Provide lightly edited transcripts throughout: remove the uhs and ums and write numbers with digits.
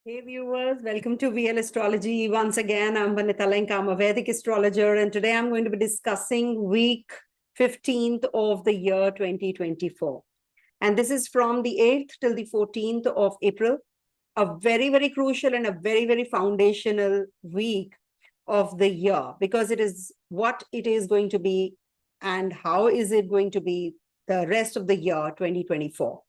Hey viewers, welcome to VL Astrology. Once again, I'm Vanita Lenka. I'm a Vedic astrologer, and today I'm going to be discussing week 15th of the year 2024. And this is from the 8th till the 14th of April, a very, very crucial and a very, very foundational week of the year, because it is what it is going to be and how is it going to be the rest of the year 2024.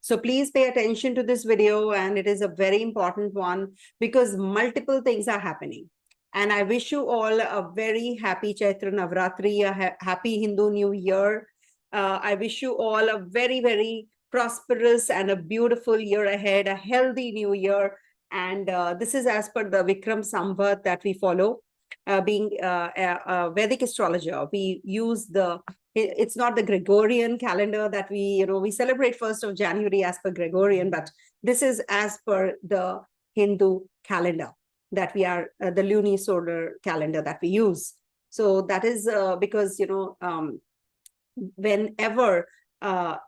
So please pay attention to this video, and it is a very important one because multiple things are happening. And I wish you all a very happy Chaitra Navratri, a happy Hindu New Year. I wish you all a very, very prosperous and a beautiful year ahead, a healthy new year. And this is as per the Vikram Samvat that we follow. Being a Vedic astrologer, we use it's not the Gregorian calendar that we celebrate 1st of January as per Gregorian, but this is as per the Hindu calendar that we are, the lunisolar calendar that we use. So that is because, whenever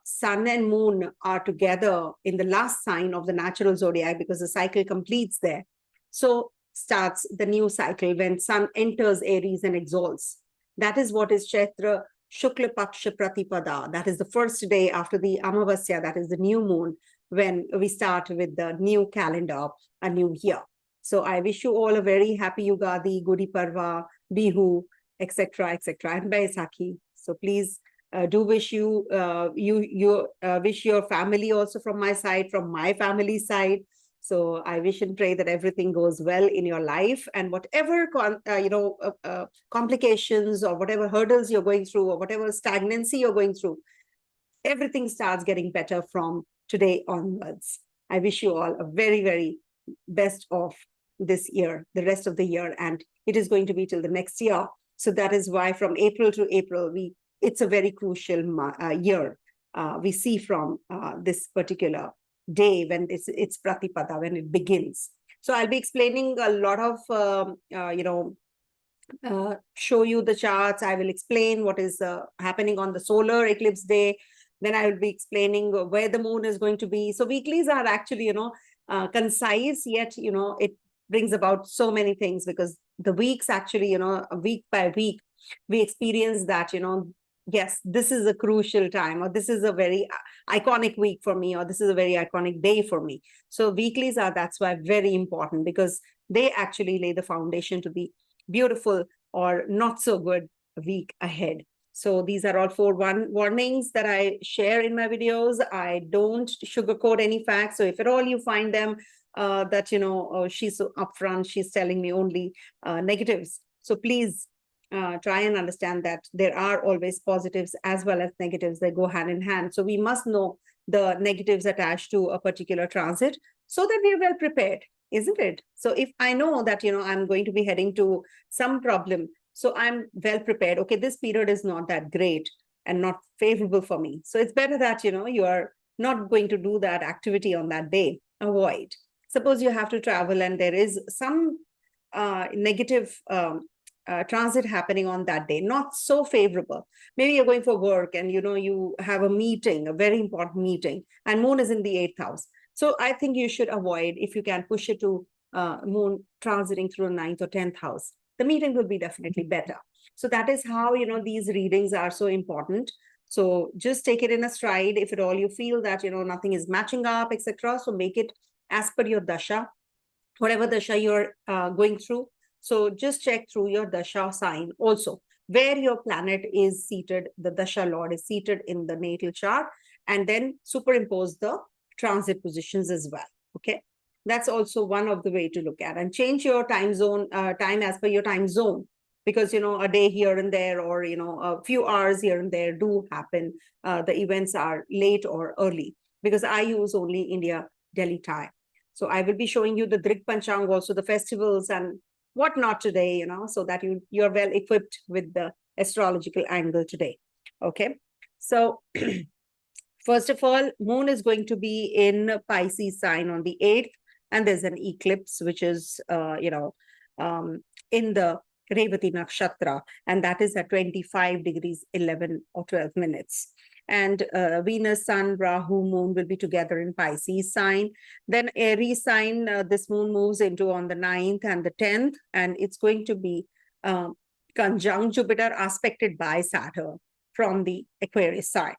sun and moon are together in the last sign of the natural zodiac, because the cycle completes there. So starts the new cycle when sun enters Aries and exalts. That is what is Chaitra Shukla Paksha Pratipada. That is the first day after the Amavasya, that is the new moon, when we start with the new calendar, a new year. So I wish you all a very happy Yugadi, Gudi Parva, Bihu, etc., etc., and Baisakhi. So please do wish you wish your family also from my side, from my family side. So I wish and pray that everything goes well in your life, and whatever complications or whatever hurdles you're going through or whatever stagnancy you're going through, everything starts getting better from today onwards. I wish you all a very, very best of this year, the rest of the year, and it is going to be till the next year. So that is why from April to April, it's a very crucial year. We see from this particular day when it's Pratipada, when it begins. So I'll be explaining a lot of, show you the charts. I will explain what is happening on the solar eclipse day. Then I will be explaining where the moon is going to be. So weeklies are actually, concise, yet, it brings about so many things, because the weeks actually, week by week, we experience that, yes, this is a crucial time, or this is a very iconic week for me, or this is a very iconic day for me. So weeklies that's why very important, because they actually lay the foundation to be beautiful or not so good week ahead. So these are all 4 warnings that I share in my videos. I don't sugarcoat any facts. So if at all you find them that, she's so upfront, she's telling me only negatives. So please try and understand that there are always positives as well as negatives. They go hand in hand. So we must know the negatives attached to a particular transit so that we are well prepared, isn't it? So if I know that, I'm going to be heading to some problem, so I'm well prepared. Okay, this period is not that great and not favorable for me. So it's better that, you are not going to do that activity on that day. Avoid. Suppose you have to travel and there is some negative transit happening on that day, not so favorable. Maybe you're going for work and, you have a meeting, a very important meeting, and moon is in the 8th house. So I think you should avoid, if you can push it to moon transiting through 9th or 10th house. The meeting will be definitely better. So that is how, these readings are so important. So just take it in a stride. If at all you feel that, nothing is matching up, etc. So make it as per your Dasha, whatever Dasha you're going through. So just check through your Dasha sign also, where your planet is seated, the Dasha Lord is seated in the natal chart, and then superimpose the transit positions as well. Okay. That's also one of the way to look at, and change your time zone, time as per your time zone, because, a day here and there, or, a few hours here and there do happen. The events are late or early, because I use only India, Delhi time. So I will be showing you the Drik Panchang, also the festivals and whatnot today, so that you're well equipped with the astrological angle today. Okay. So first of all, moon is going to be in Pisces sign on the 8th, and there's an eclipse, which is, in the Revati Nakshatra, and that is at 25 degrees, 11 or 12 minutes. and Venus, Sun, Rahu, Moon will be together in Pisces sign. Then Aries sign, this moon moves into on the 9th and the 10th, and it's going to be conjunct Jupiter, aspected by Saturn from the Aquarius side.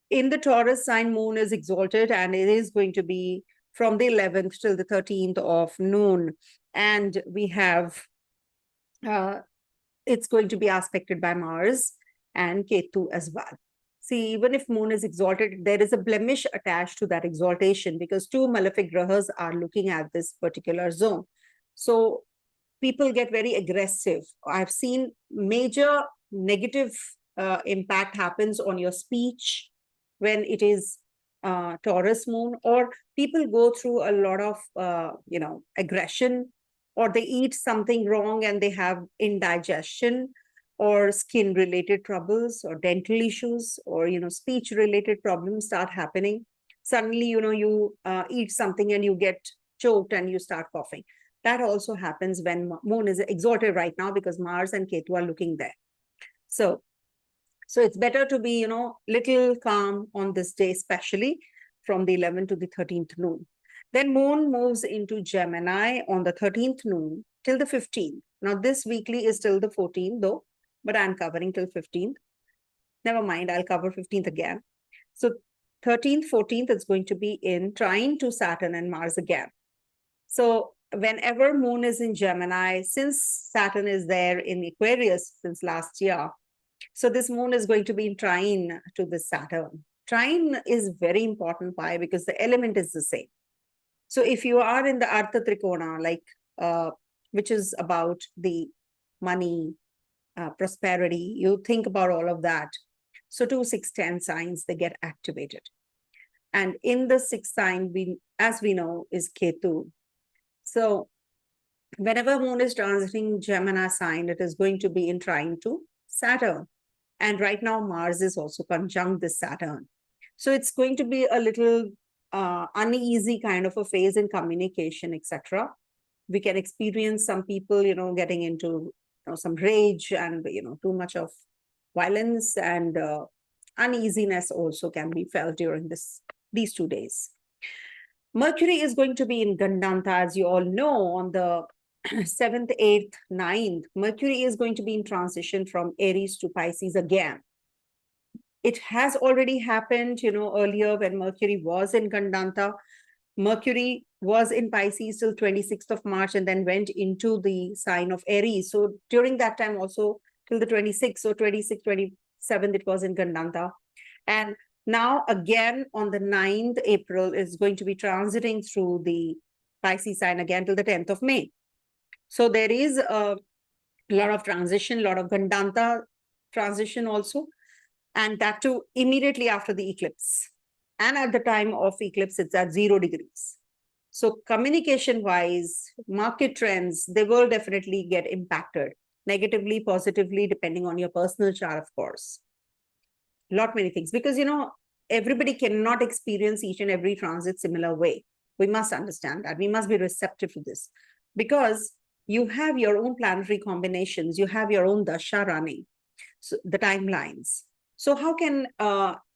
In the Taurus sign, moon is exalted, and it is going to be from the 11th till the 13th of noon. And we have, it's going to be aspected by Mars and Ketu as well. See, even if moon is exalted, there is a blemish attached to that exaltation because two malefic grahas are looking at this particular zone. So people get very aggressive. I've seen major negative impact happens on your speech when it is Taurus moon, or people go through a lot of, aggression, or they eat something wrong and they have indigestion or skin related troubles or dental issues or, speech related problems start happening. Suddenly, you eat something and you get choked and you start coughing. That also happens when moon is exalted right now because Mars and Ketu are looking there. So it's better to be, little calm on this day, especially from the 11th to the 13th noon. Then moon moves into Gemini on the 13th noon till the 15th. Now this weekly is till the 14th though, but I'm covering till 15th. Never mind, I'll cover 15th again. So 13th, 14th is going to be in trine to Saturn and Mars again. So whenever moon is in Gemini, since Saturn is there in Aquarius since last year, so this moon is going to be in trine to the Saturn. Trine is very important. Why? Because the element is the same. So if you are in the Artha Trikona, like which is about the money, prosperity, you think about all of that. So 2, 6, 10 signs, they get activated. And in the 6th sign, as we know, is Ketu. So whenever moon is transiting Gemini sign, it is going to be in trine to Saturn. And right now, Mars is also conjunct this Saturn. So it's going to be a little uneasy kind of a phase in communication, etc. We can experience some people, getting into some rage and, too much of violence, and uneasiness also can be felt during these 2 days. Mercury is going to be in Gandanta, as you all know, on the 7th, 8th, 9th. Mercury is going to be in transition from Aries to Pisces again. It has already happened, earlier when Mercury was in Gandanta. Mercury was in Pisces till 26th of March and then went into the sign of Aries. So during that time also till the 26th, so 26th, 27th, it was in Gandanta. And now again on the 9th April is going to be transiting through the Pisces sign again till the 10th of May. So there is a lot of transition, a lot of Gandanta transition also. And that too immediately after the eclipse. And at the time of eclipse, it's at 0 degrees. So communication-wise, market trends, they will definitely get impacted negatively, positively, depending on your personal chart, of course. Many things, because, everybody cannot experience each and every transit similar way. We must understand that. We must be receptive to this because you have your own planetary combinations. You have your own Dasha running, so the timelines. So how can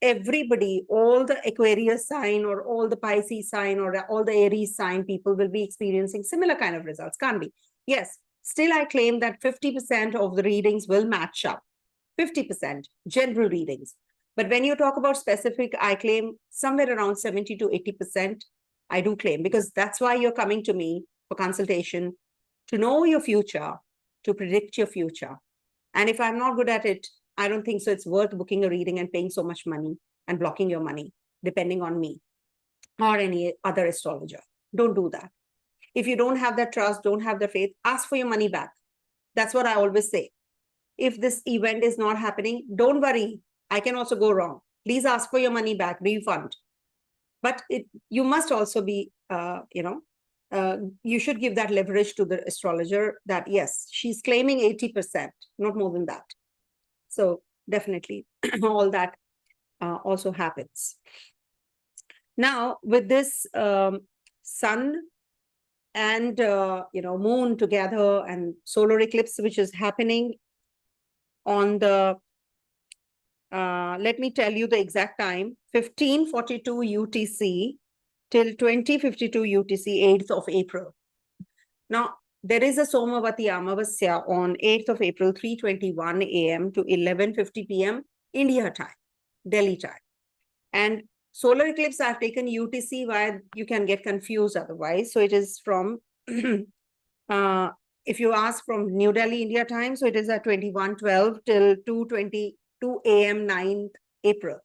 everybody, all the Aquarius sign or all the Pisces sign or all the Aries sign people will be experiencing similar kind of results? Can't be. Yes, still I claim that 50% of the readings will match up. 50% general readings. But when you talk about specific, I claim somewhere around 70 to 80%. I do claim, because that's why you're coming to me for consultation, to know your future, to predict your future. And if I'm not good at it, I don't think so it's worth booking a reading and paying so much money and blocking your money, depending on me or any other astrologer. Don't do that. If you don't have that trust, don't have the faith, ask for your money back. That's what I always say. If this event is not happening, don't worry. I can also go wrong. Please ask for your money back, refund. But you must also be, you should give that leverage to the astrologer that, yes, she's claiming 80%, not more than that. So definitely all that also happens. Now, with this sun and, moon together and solar eclipse, which is happening on the let me tell you the exact time, 1542 UTC till 2052 UTC, 8th of April. Now, there is a Somavati Amavasya on 8th of April, 3:21 a.m. to 11:50 p.m. India time, Delhi time. And solar eclipse, I've taken UTC, why you can get confused otherwise. So it is from, if you ask from New Delhi, India time, so it is at 21:12 till 2:22 a.m. 9th April.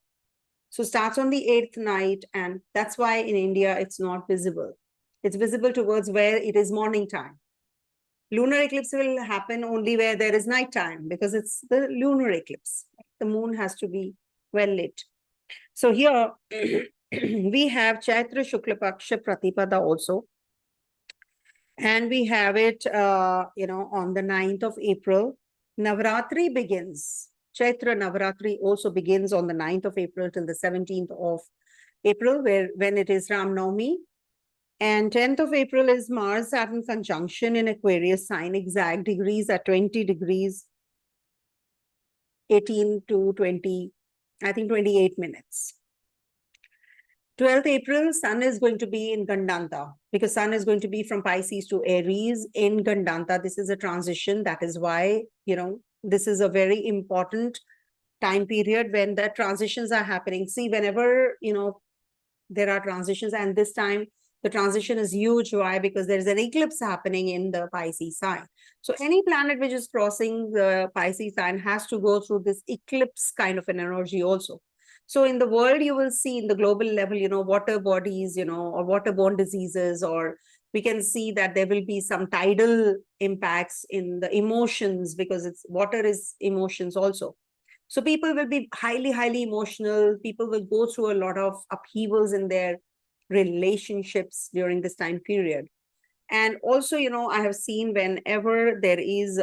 So starts on the 8th night, and that's why in India it's not visible. It's visible towards where it is morning time. Lunar eclipse will happen only where there is night time because it's the lunar eclipse. The moon has to be well lit. So here we have Chaitra Shukla Paksha Pratipada also. And we have it, on the 9th of April. Navratri begins. Chaitra Navratri also begins on the 9th of April till the 17th of April, when it is Ram Navami. And 10th of April is Mars-Saturn conjunction in Aquarius sign, exact degrees at 20 degrees, 18 to 20, I think 28 minutes. 12th April, Sun is going to be in Gandanta because Sun is going to be from Pisces to Aries in Gandanta. This is a transition. That is why, this is a very important time period when the transitions are happening. See, whenever, there are transitions, and this time the transition is huge. Why? Because there's an eclipse happening in the Pisces sign. So any planet which is crossing the Pisces sign has to go through this eclipse kind of an energy also. So in the world, you will see in the global level, water bodies, or waterborne diseases, or we can see that there will be some tidal impacts in the emotions because water is emotions also. So people will be highly, highly emotional. People will go through a lot of upheavals in their relationships during this time period. And also, I have seen whenever there is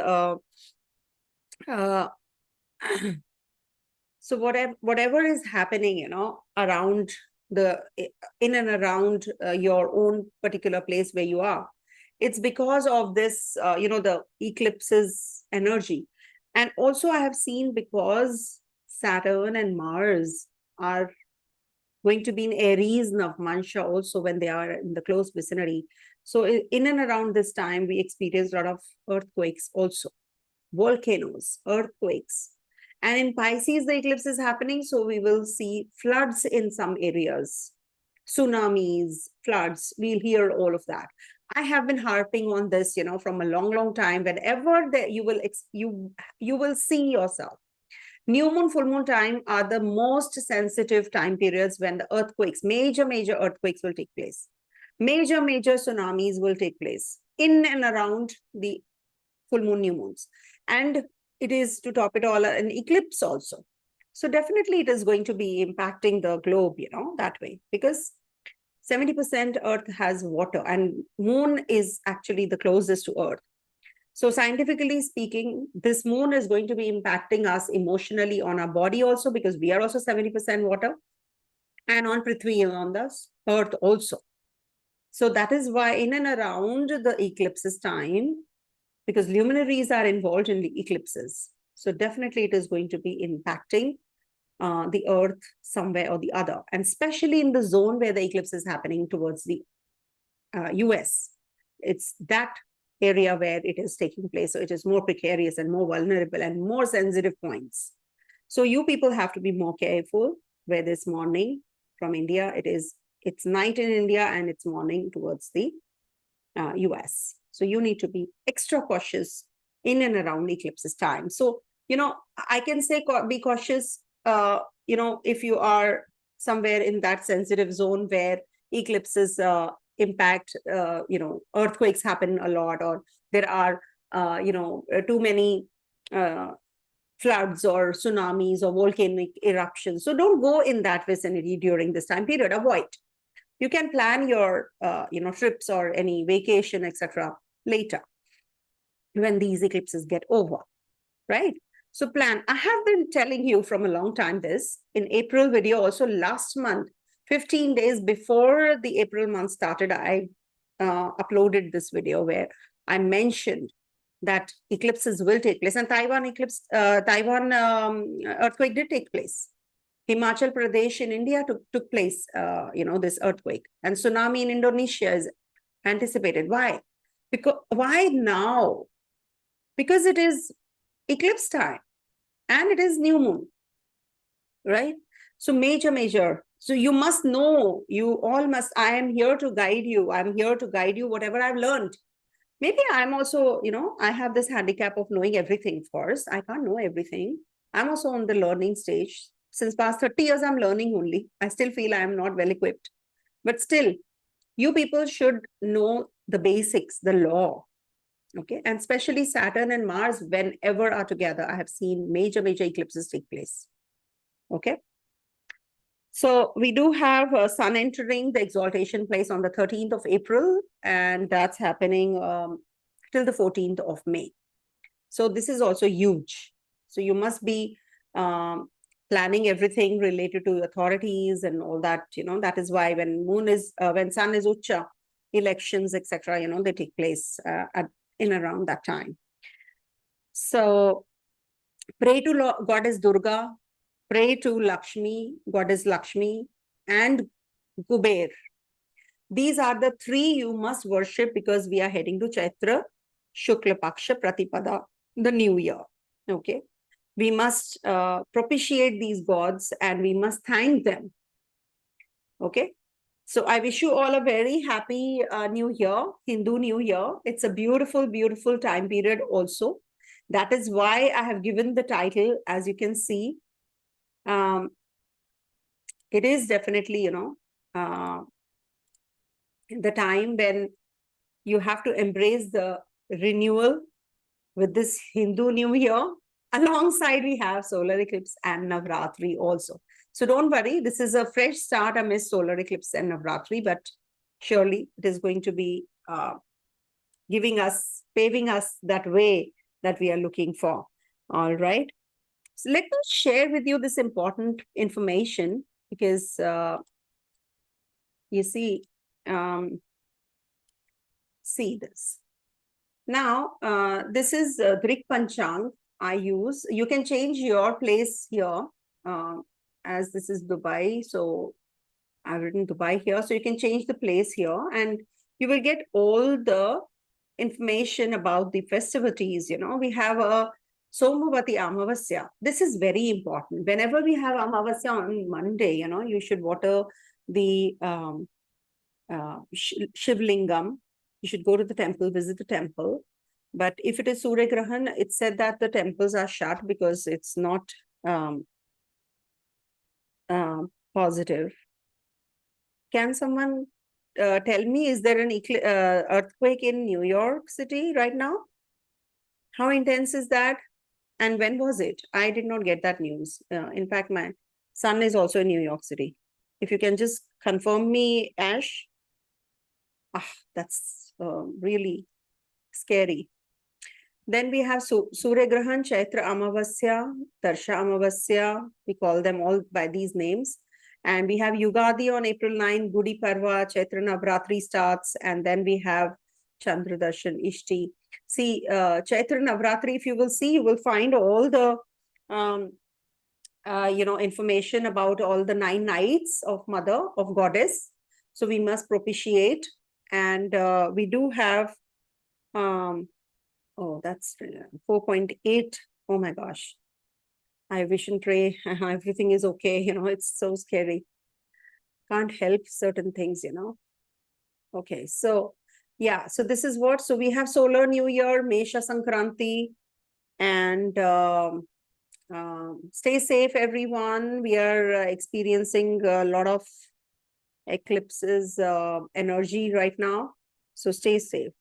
so whatever is happening, around in and around your own particular place where you are, it's because of this, the eclipses energy. And also I have seen because Saturn and Mars are going to be in Aries Navmansha also when they are in the close vicinity. So in and around this time, we experience a lot of earthquakes also, volcanoes, earthquakes. And in Pisces, the eclipse is happening, so we will see floods in some areas, tsunamis, floods. We'll hear all of that. I have been harping on this, from a long, long time. Whenever you will see yourself. New moon, full moon time are the most sensitive time periods when the earthquakes, major earthquakes will take place. Major tsunamis will take place in and around the full moon, new moons. And it is, to top it all, an eclipse also. So definitely it is going to be impacting the globe, that way, because 70% Earth has water and moon is actually the closest to Earth. So scientifically speaking, this moon is going to be impacting us emotionally on our body also, because we are also 70% water, and on Prithvi, on the Earth also. So that is why in and around the eclipses time, because luminaries are involved in the eclipses. So definitely it is going to be impacting the Earth somewhere or the other, and especially in the zone where the eclipse is happening towards the US. It's that area where it is taking place. So it is more precarious and more vulnerable and more sensitive points. So you people have to be more careful where this morning from India, it's night in India and it's morning towards the US. So you need to be extra cautious in and around eclipses time. So, I can say be cautious, if you are somewhere in that sensitive zone where eclipses impact, earthquakes happen a lot, or there are, too many floods or tsunamis or volcanic eruptions. So don't go in that vicinity during this time period. Avoid. You can plan your, trips or any vacation, etc. later when these eclipses get over, right? So plan. I have been telling you from a long time this in April video also last month, 15 days before the April month started, I uploaded this video where I mentioned that eclipses will take place. And Taiwan earthquake did take place. Himachal Pradesh in India took place, this earthquake. And tsunami in Indonesia is anticipated. Why? Why now? Because it is eclipse time and it is new moon, right? So major. So you must know, you all must, I am here to guide you. I'm here to guide you, whatever I've learned. Maybe I'm also, I have this handicap of knowing everything first. I can't know everything. I'm also on the learning stage. Since past 30 years, I'm learning only. I still feel I'm not well equipped. But still, you people should know the basics, the law. Okay. And especially Saturn and Mars, whenever are together, I have seen major eclipses take place. Okay. So we do have Sun entering the exaltation place on the 13th of April, and that's happening till the 14th of May. So this is also huge. So you must be planning everything related to authorities and all that. That is why when when Sun is Ucha, elections, etc., they take place in around that time. So pray to Goddess Durga. Pray to Lakshmi, Goddess Lakshmi, and Kuber. These are the three you must worship because we are heading to Chaitra, Shukla Paksha, Pratipada, the new year. Okay. We must propitiate these gods and we must thank them. Okay. So I wish you all a very happy new year, Hindu New Year. It's a beautiful time period also. That is why I have given the title, as you can see. It is definitely, the time when you have to embrace the renewal with this Hindu New Year. Alongside, we have solar eclipse and Navratri also. So don't worry, this is a fresh start amidst solar eclipse and Navratri, but surely it is going to be paving us that way that we are looking for. All right. So let me share with you this important information because you see, see this. Now, this is Drik Panchang I use. You can change your place here as this is Dubai. So I've written Dubai here. So you can change the place here and you will get all the information about the festivities. We have a Somavati Amavasya. This is very important. Whenever we have Amavasya on Monday, you should water the Shivlingam. You should go to the temple, visit the temple. But if it is Surya Grahan, it's said that the temples are shut because it's not positive. Can someone tell me, is there an earthquake in New York City right now? How intense is that? And when was it? I did not get that news. In fact, my son is also in New York City. If you can just confirm me, Ash. That's really scary. Then we have Surya Grahan, Chaitra Amavasya, Darsha Amavasya. We call them all by these names. And we have Yugadi on April 9, Gudi Parva, Chaitra Navratri starts. And then we have Chandra Darshan, Ishti. See, Chaitra Navratri, if you will see, you will find all the, information about all the 9 nights of Mother, of Goddess. So we must propitiate. And we do have, that's 4.8. Oh my gosh. I wish and pray everything is okay. It's so scary. Can't help certain things, Okay, so yeah, so this is what. So we have solar new year, Mesha Sankranti, and stay safe, everyone. We are experiencing a lot of eclipses energy right now. So stay safe.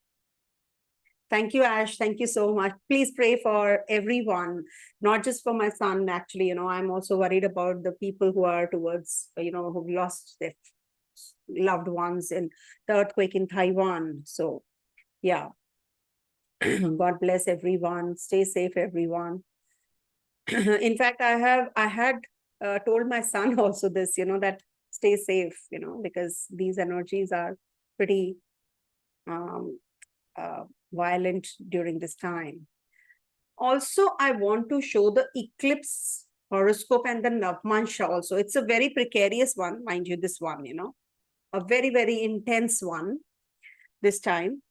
Thank you, Ash. Thank you so much. Please pray for everyone, not just for my son, actually. I'm also worried about the people who are towards, who've lost their loved ones in the earthquake in Taiwan. So, yeah. God bless everyone. Stay safe, everyone. In fact, I had told my son also this, that stay safe, because these energies are pretty violent during this time. Also, I want to show the eclipse horoscope and the Navmansha also. It's a very precarious one, mind you, this one, a very, very intense one this time.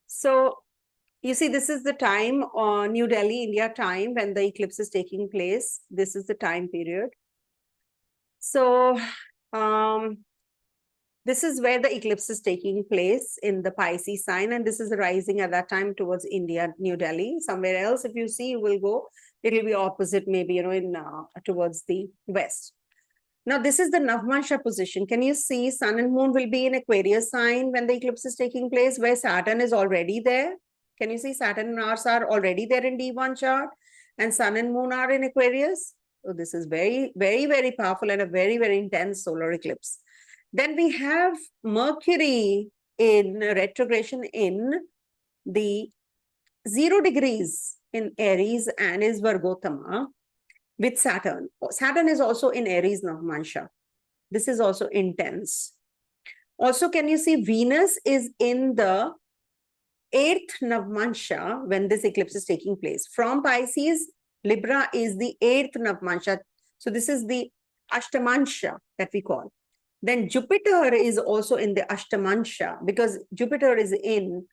So, you see, this is the time on New Delhi, India time when the eclipse is taking place. This is the time period. So, this is where the eclipse is taking place in the Pisces sign, and this is rising at that time towards India, New Delhi. Somewhere else, if you see, you will go, it will be opposite, maybe, in towards the west. Now, this is the Navmansha position. Can you see Sun and Moon will be in Aquarius sign when the eclipse is taking place, where Saturn is already there? Can you see Saturn and Mars are already there in D1 chart, and Sun and Moon are in Aquarius? So this is very, very, very powerful and a very, very intense solar eclipse. Then we have Mercury in retrogression in the 0 degrees in Aries and is Virgotama with Saturn. Saturn is also in Aries Navmansha. This is also intense. Also, can you see Venus is in the 8th Navmansha when this eclipse is taking place. From Pisces, Libra is the 8th Navmansha. So this is the Ashtamansha that we call. Then Jupiter is also in the Ashtamansha because Jupiter is in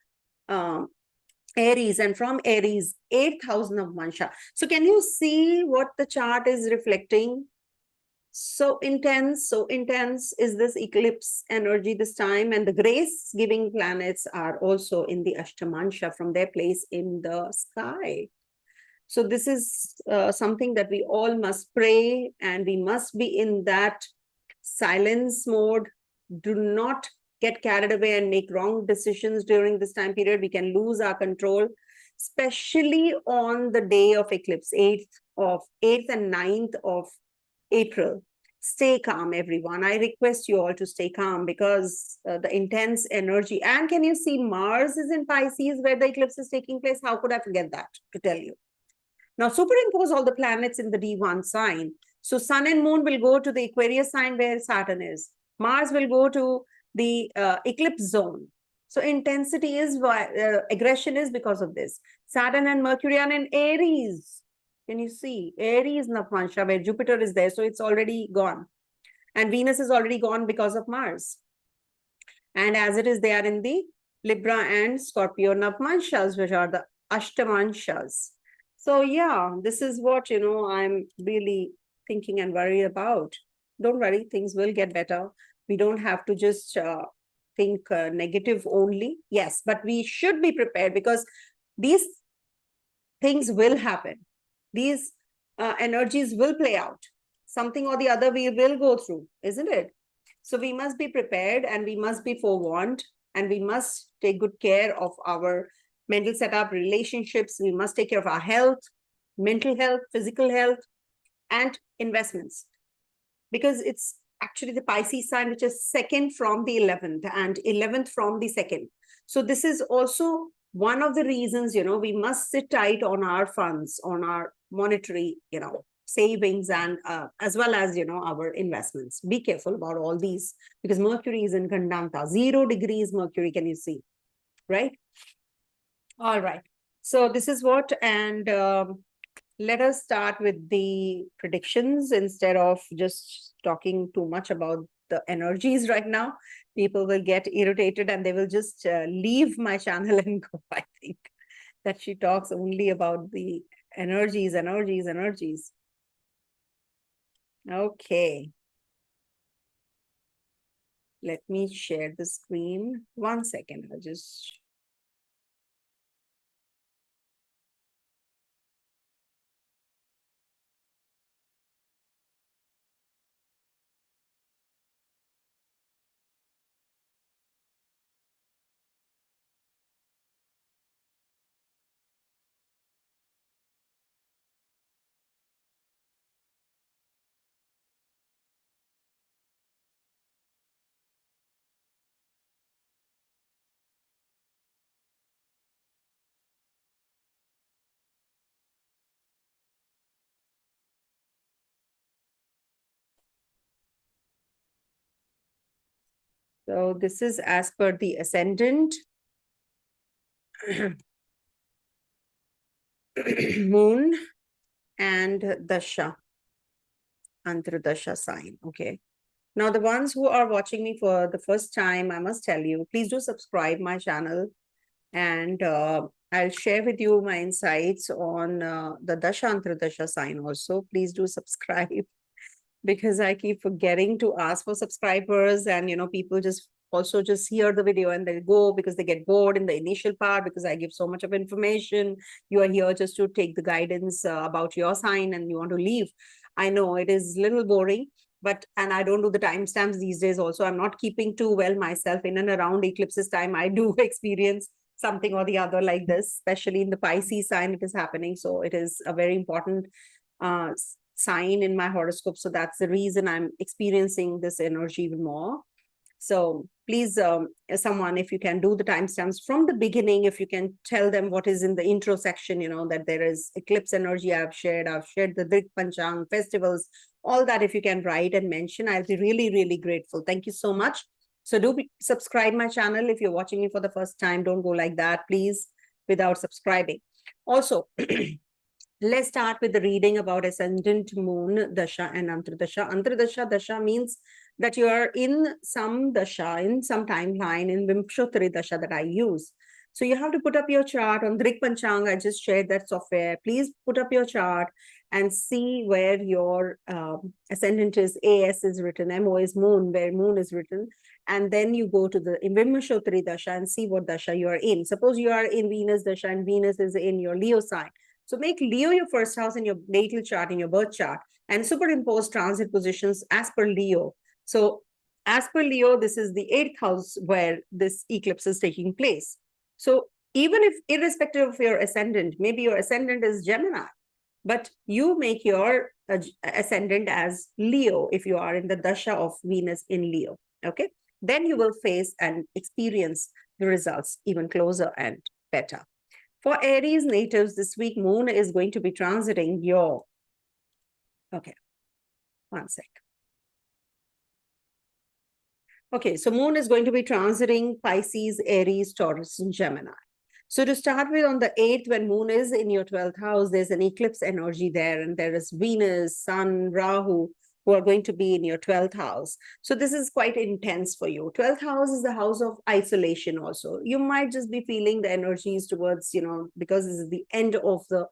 Aries, and from Aries, 8th house Navmansha. So can you see what the chart is reflecting? So intense is this eclipse energy this time, and the grace-giving planets are also in the Ashtamansha from their place in the sky. So this is something that we all must pray, and we must be in that silence mode. Do not get carried away and make wrong decisions during this time period. We can lose our control, especially on the day of eclipse, 8th and 9th of April. Stay calm, everyone. I request you all to stay calm because the intense energy. And can you see Mars is in Pisces where the eclipse is taking place? How could I forget that to tell you? Now, superimpose all the planets in the D1 sign. So Sun and Moon will go to the Aquarius sign where Saturn is. Mars will go to the eclipse zone. So intensity is aggression is because of this. Saturn and Mercury are in Aries. Can you see? Aries Navmansha where Jupiter is there. So it's already gone. And Venus is already gone because of Mars. And as it is, they are in the Libra and Scorpio Navmanshas, which are the Ashtamanshas. So yeah, this is what, I'm really thinking and worried about. Don't worry, things will get better. We don't have to just think negative only. Yes, but we should be prepared because these things will happen. These energies will play out. Something or the other we will go through, isn't it? So we must be prepared and we must be forewarned and we must take good care of our mental setup, relationships. We must take care of our health, mental health, physical health, and investments. Because it's actually the Pisces sign, which is second from the 11th and 11th from the second. So this is also one of the reasons, we must sit tight on our funds, on our monetary, savings and as well as, our investments. Be careful about all these because Mercury is in Kandanta, 0 degrees Mercury, can you see, right? All right. So this is what, and let us start with the predictions instead of just talking too much about the energies right now. People will get irritated and they will just leave my channel and go, I think, that she talks only about the energies. Okay. Let me share the screen. 1 second. I'll just So this is as per the ascendant, moon, and Dasha, Antardasha sign. Okay. Now, the ones who are watching me for the first time, I must tell you, please do subscribe my channel, and I'll share with you my insights on the Dasha Antardasha sign also. Please do subscribe because I keep forgetting to ask for subscribers, and people just also just hear the video and they go because they get bored in the initial part because I give so much of information. You are here just to take the guidance about your sign and you want to leave. I know it is a little boring, and I don't do the timestamps these days also. I'm not keeping too well myself. In and around eclipses time, I do experience something or the other like this, especially in the Pisces sign it is happening. So it is a very important sign in my horoscope. So that's the reason I'm experiencing this energy even more. So please, someone, if you can do the timestamps from the beginning, if you can tell them what is in the intro section, that there is eclipse energy I've shared the Drik Panchang festivals, all that if you can write and mention, I'll be really, really grateful. Thank you so much. So do subscribe my channel. If you're watching me for the first time, don't go like that, please, without subscribing. Also, let's start with the reading about ascendant, moon, dasha, and antardasha. Antardasha, dasha means that you are in some dasha, in some timeline, in Vimshottari dasha that I use. So you have to put up your chart on Drik Panchang. I just shared that software. Please put up your chart and see where your ascendant is. AS is written, MO is moon, where moon is written. And then you go to the Vimshottari dasha and see what dasha you are in. Suppose you are in Venus dasha and Venus is in your Leo sign. So make Leo your first house in your natal chart, in your birth chart, and superimpose transit positions as per Leo. So as per Leo, this is the 8th house where this eclipse is taking place. So even if, irrespective of your ascendant, maybe your ascendant is Gemini, but you make your ascendant as Leo if you are in the dasha of Venus in Leo, okay? Then you will face and experience the results even closer and better. For Aries natives, this week, moon is going to be transiting your, okay, one sec. Okay, so moon is going to be transiting Pisces, Aries, Taurus, and Gemini. So to start with, on the 8th, when moon is in your 12th house, there's an eclipse energy there, and there is Venus, Sun, Rahu, who are going to be in your 12th house. So this is quite intense for you. 12th house is the house of isolation also. You might just be feeling the energies towards, because this is the end of the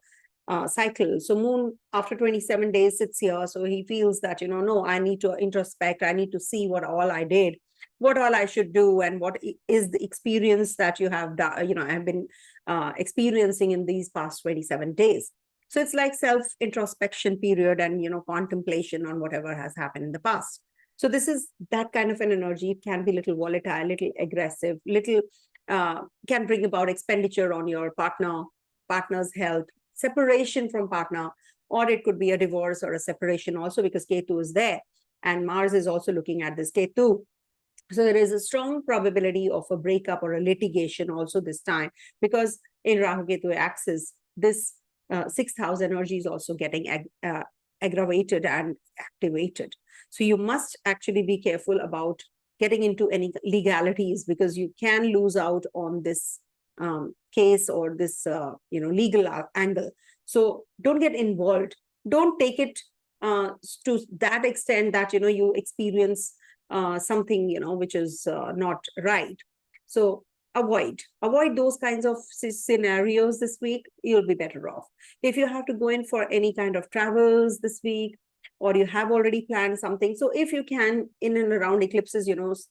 cycle. So moon, after 27 days, sits here. So he feels that, no, I need to introspect. I need to see what all I did, what all I should do, and what is the experience that you have done, I've been experiencing in these past 27 days. So it's like self-introspection period and, contemplation on whatever has happened in the past. So this is that kind of an energy. It can be a little volatile, little aggressive, little can bring about expenditure on your partner's health, separation from partner, or it could be a divorce or a separation also because Ketu is there. And Mars is also looking at this Ketu. So there is a strong probability of a breakup or a litigation also this time, because in Rahu Ketu axis, this 6th house energy is also getting aggravated and activated. So you must actually be careful about getting into any legalities, because you can lose out on this case or this legal angle. So don't get involved. Don't take it to that extent that you experience something which is not right. So avoid those kinds of scenarios this week. You'll be better off. If you have to go in for any kind of travels this week, or you have already planned something, so if you can, in and around eclipses,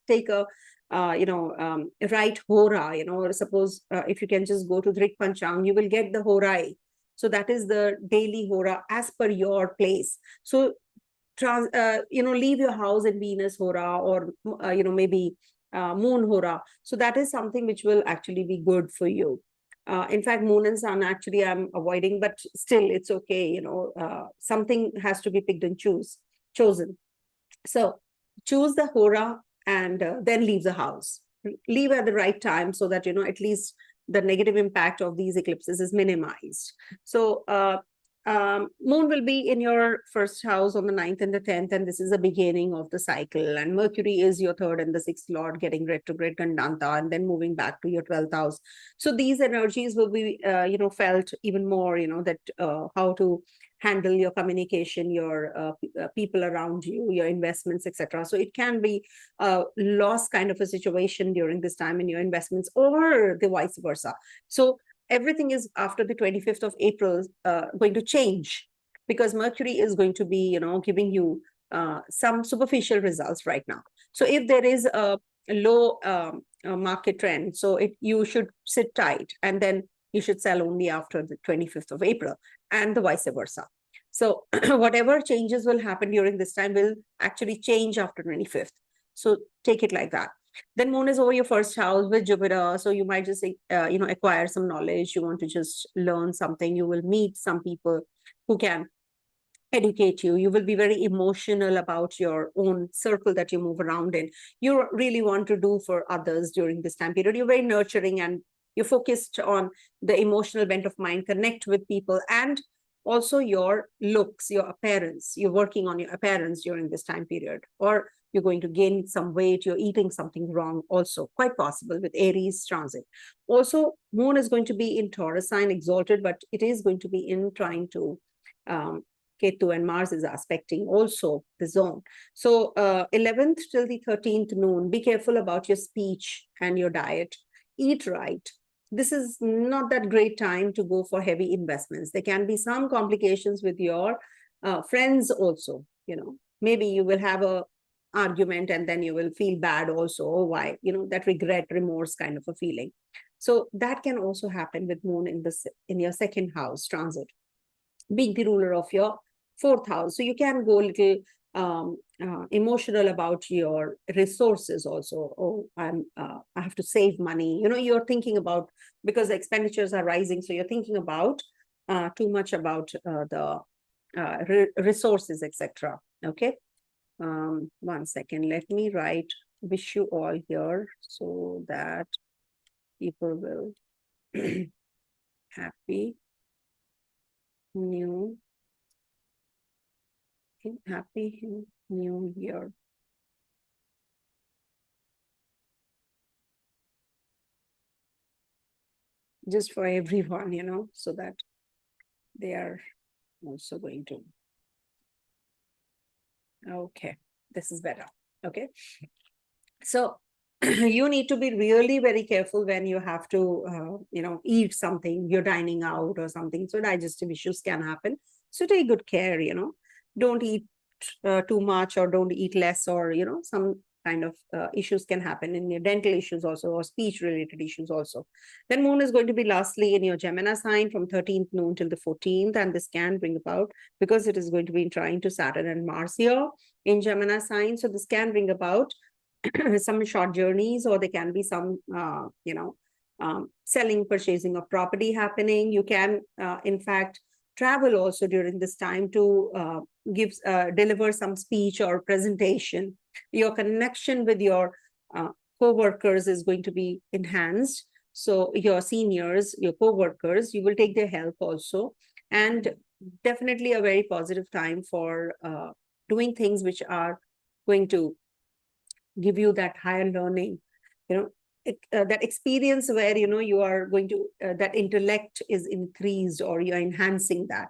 take a right hora, or suppose if you can just go to Drik Panchang, you will get the horai. So that is the daily hora as per your place. So leave your house in Venus hora, or maybe moon hora. So that is something which will actually be good for you. In fact, moon and sun actually I'm avoiding, but still it's okay. Something has to be picked and chosen. So choose the hora and then leave the house. Leave at the right time so that, at least the negative impact of these eclipses is minimized. So Moon will be in your first house on the 9th and the 10th, and this is the beginning of the cycle. And Mercury is your third and the sixth lord, getting retrograde Gandanta, and then moving back to your 12th house. So these energies will be, felt even more, that how to handle your communication, your people around you, your investments, etc. So it can be a loss kind of a situation during this time in your investments, or the vice versa. So everything is after the 25th of April going to change, because Mercury is going to be, giving you some superficial results right now. So if there is a low market trend, so you should sit tight, and then you should sell only after the 25th of April, and the vice versa. So whatever changes will happen during this time will actually change after 25th. So take it like that. Then Moon is over your first house with Jupiter. So you might just, acquire some knowledge. You want to just learn something. You will meet some people who can educate you. You will be very emotional about your own circle that you move around in. You really want to do for others during this time period. You're very nurturing, and you're focused on the emotional bent of mind, connect with people, and also your looks, your appearance. You're working on your appearance during this time period, or you're going to gain some weight, you're eating something wrong, also quite possible with Aries transit. Also, Moon is going to be in Taurus sign, exalted, but it is going to be in trying to Ketu, and Mars is aspecting also the zone. So 11th till the 13th noon, be careful about your speech and your diet. Eat right. This is not that great time to go for heavy investments. There can be some complications with your friends also. Maybe you will have a argument, and then you will feel bad also. Oh, why? That regret, remorse kind of a feeling. So that can also happen with Moon in your second house transit, being the ruler of your fourth house. So you can go a little emotional about your resources also. Oh, I have to save money. You're thinking about, because the expenditures are rising, so you're thinking about too much about the resources, etc. Okay. 1 second. Let me write wish you all here so that people will happy new year. Just for everyone, so that they are also going to. Okay, this is better. Okay. So you need to be really very careful when you have to, eat something, you're dining out or something. So digestive issues can happen. So take good care, don't eat too much, or don't eat less, or, some kind of issues can happen in your dental issues also, or speech related issues also. Then Moon is going to be lastly in your Gemini sign from 13th noon till the 14th. And this can bring about, because it is going to be trying to Saturn and Mars here in Gemini sign. So this can bring about some short journeys, or there can be some, selling, purchasing of property happening. You can, in fact, travel also during this time to deliver some speech or presentation. Your connection with your co-workers is going to be enhanced. So your seniors, your co-workers, you will take their help also. And definitely a very positive time for doing things which are going to give you that higher learning, that experience where, you are going to, that intellect is increased, or you're enhancing that.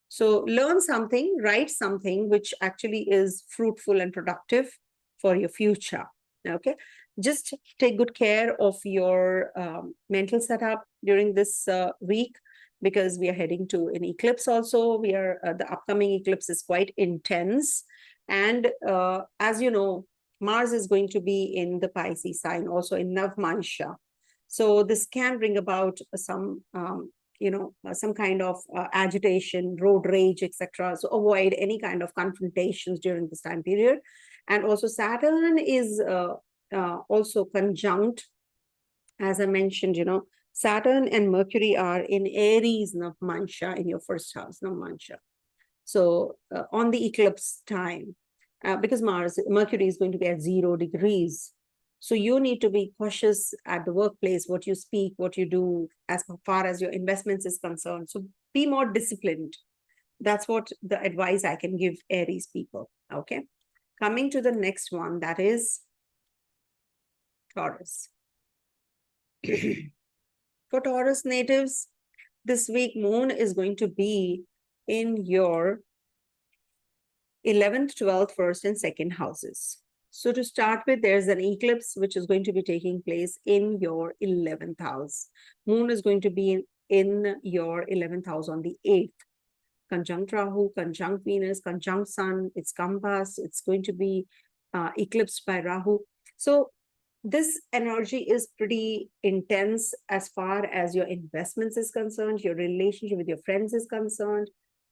So learn something, write something which actually is fruitful and productive for your future. Okay. Just take good care of your mental setup during this week, because we are heading to an eclipse also. The upcoming eclipse is quite intense. And as you know, Mars is going to be in the Pisces sign, also in Navmansha. So this can bring about some, some kind of agitation, road rage, etc. So avoid any kind of confrontations during this time period. And also Saturn is also conjunct, as I mentioned, Saturn and Mercury are in Aries, Navmansha, in your first house, Navmansha. So on the eclipse time, because Mercury is going to be at 0 degrees. So you need to be cautious at the workplace, what you speak, what you do, as far as your investments is concerned. So be more disciplined. That's what the advice I can give Aries people. Okay. Coming to the next one, that is Taurus. For Taurus natives, this week moon is going to be in your 11th, 12th, 1st, and 2nd houses. So to start with, there's an eclipse which is going to be taking place in your 11th house. Moon is going to be in your 11th house on the 8th. Conjunct Rahu, conjunct Venus, conjunct Sun, it's compass, it's going to be eclipsed by Rahu. So this energy is pretty intense as far as your investments is concerned, your relationship with your friends is concerned.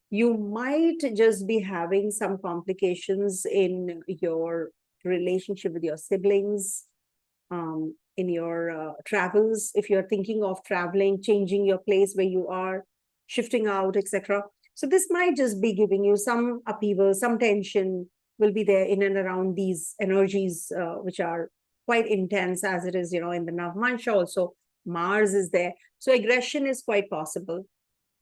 You might just be having some complications in your relationship with your siblings, in your travels. If you're thinking of traveling, changing your place where you are, shifting out, etc. So this might just be giving you some upheaval, some tension will be there in and around these energies, which are quite intense as it is, in the Navmansha also. Mars is there. So aggression is quite possible.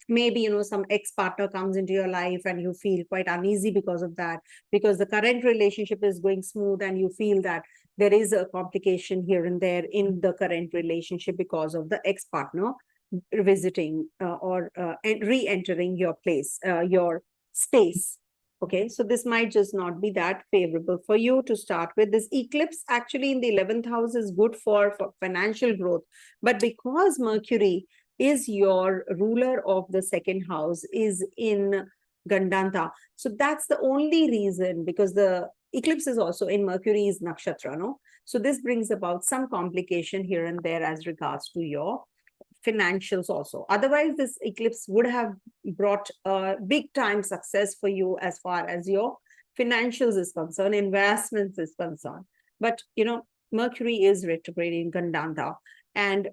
Maybe, some ex-partner comes into your life and you feel quite uneasy because of that, because the current relationship is going smooth and you feel that there is a complication here and there in the current relationship because of the ex-partner visiting or re-entering your place, your space. Okay, so this might just not be that favorable for you to start with. This eclipse actually in the 11th house is good for financial growth. But because Mercury is your ruler of the 2nd house, is in Gandanta. So that's the only reason, because the eclipse is also in Mercury's nakshatra, no? So this brings about some complication here and there as regards to your financials also. Otherwise, this eclipse would have brought a big time success for you as far as your financials is concerned, investments is concerned. But, Mercury is retrograde in Gandanta. And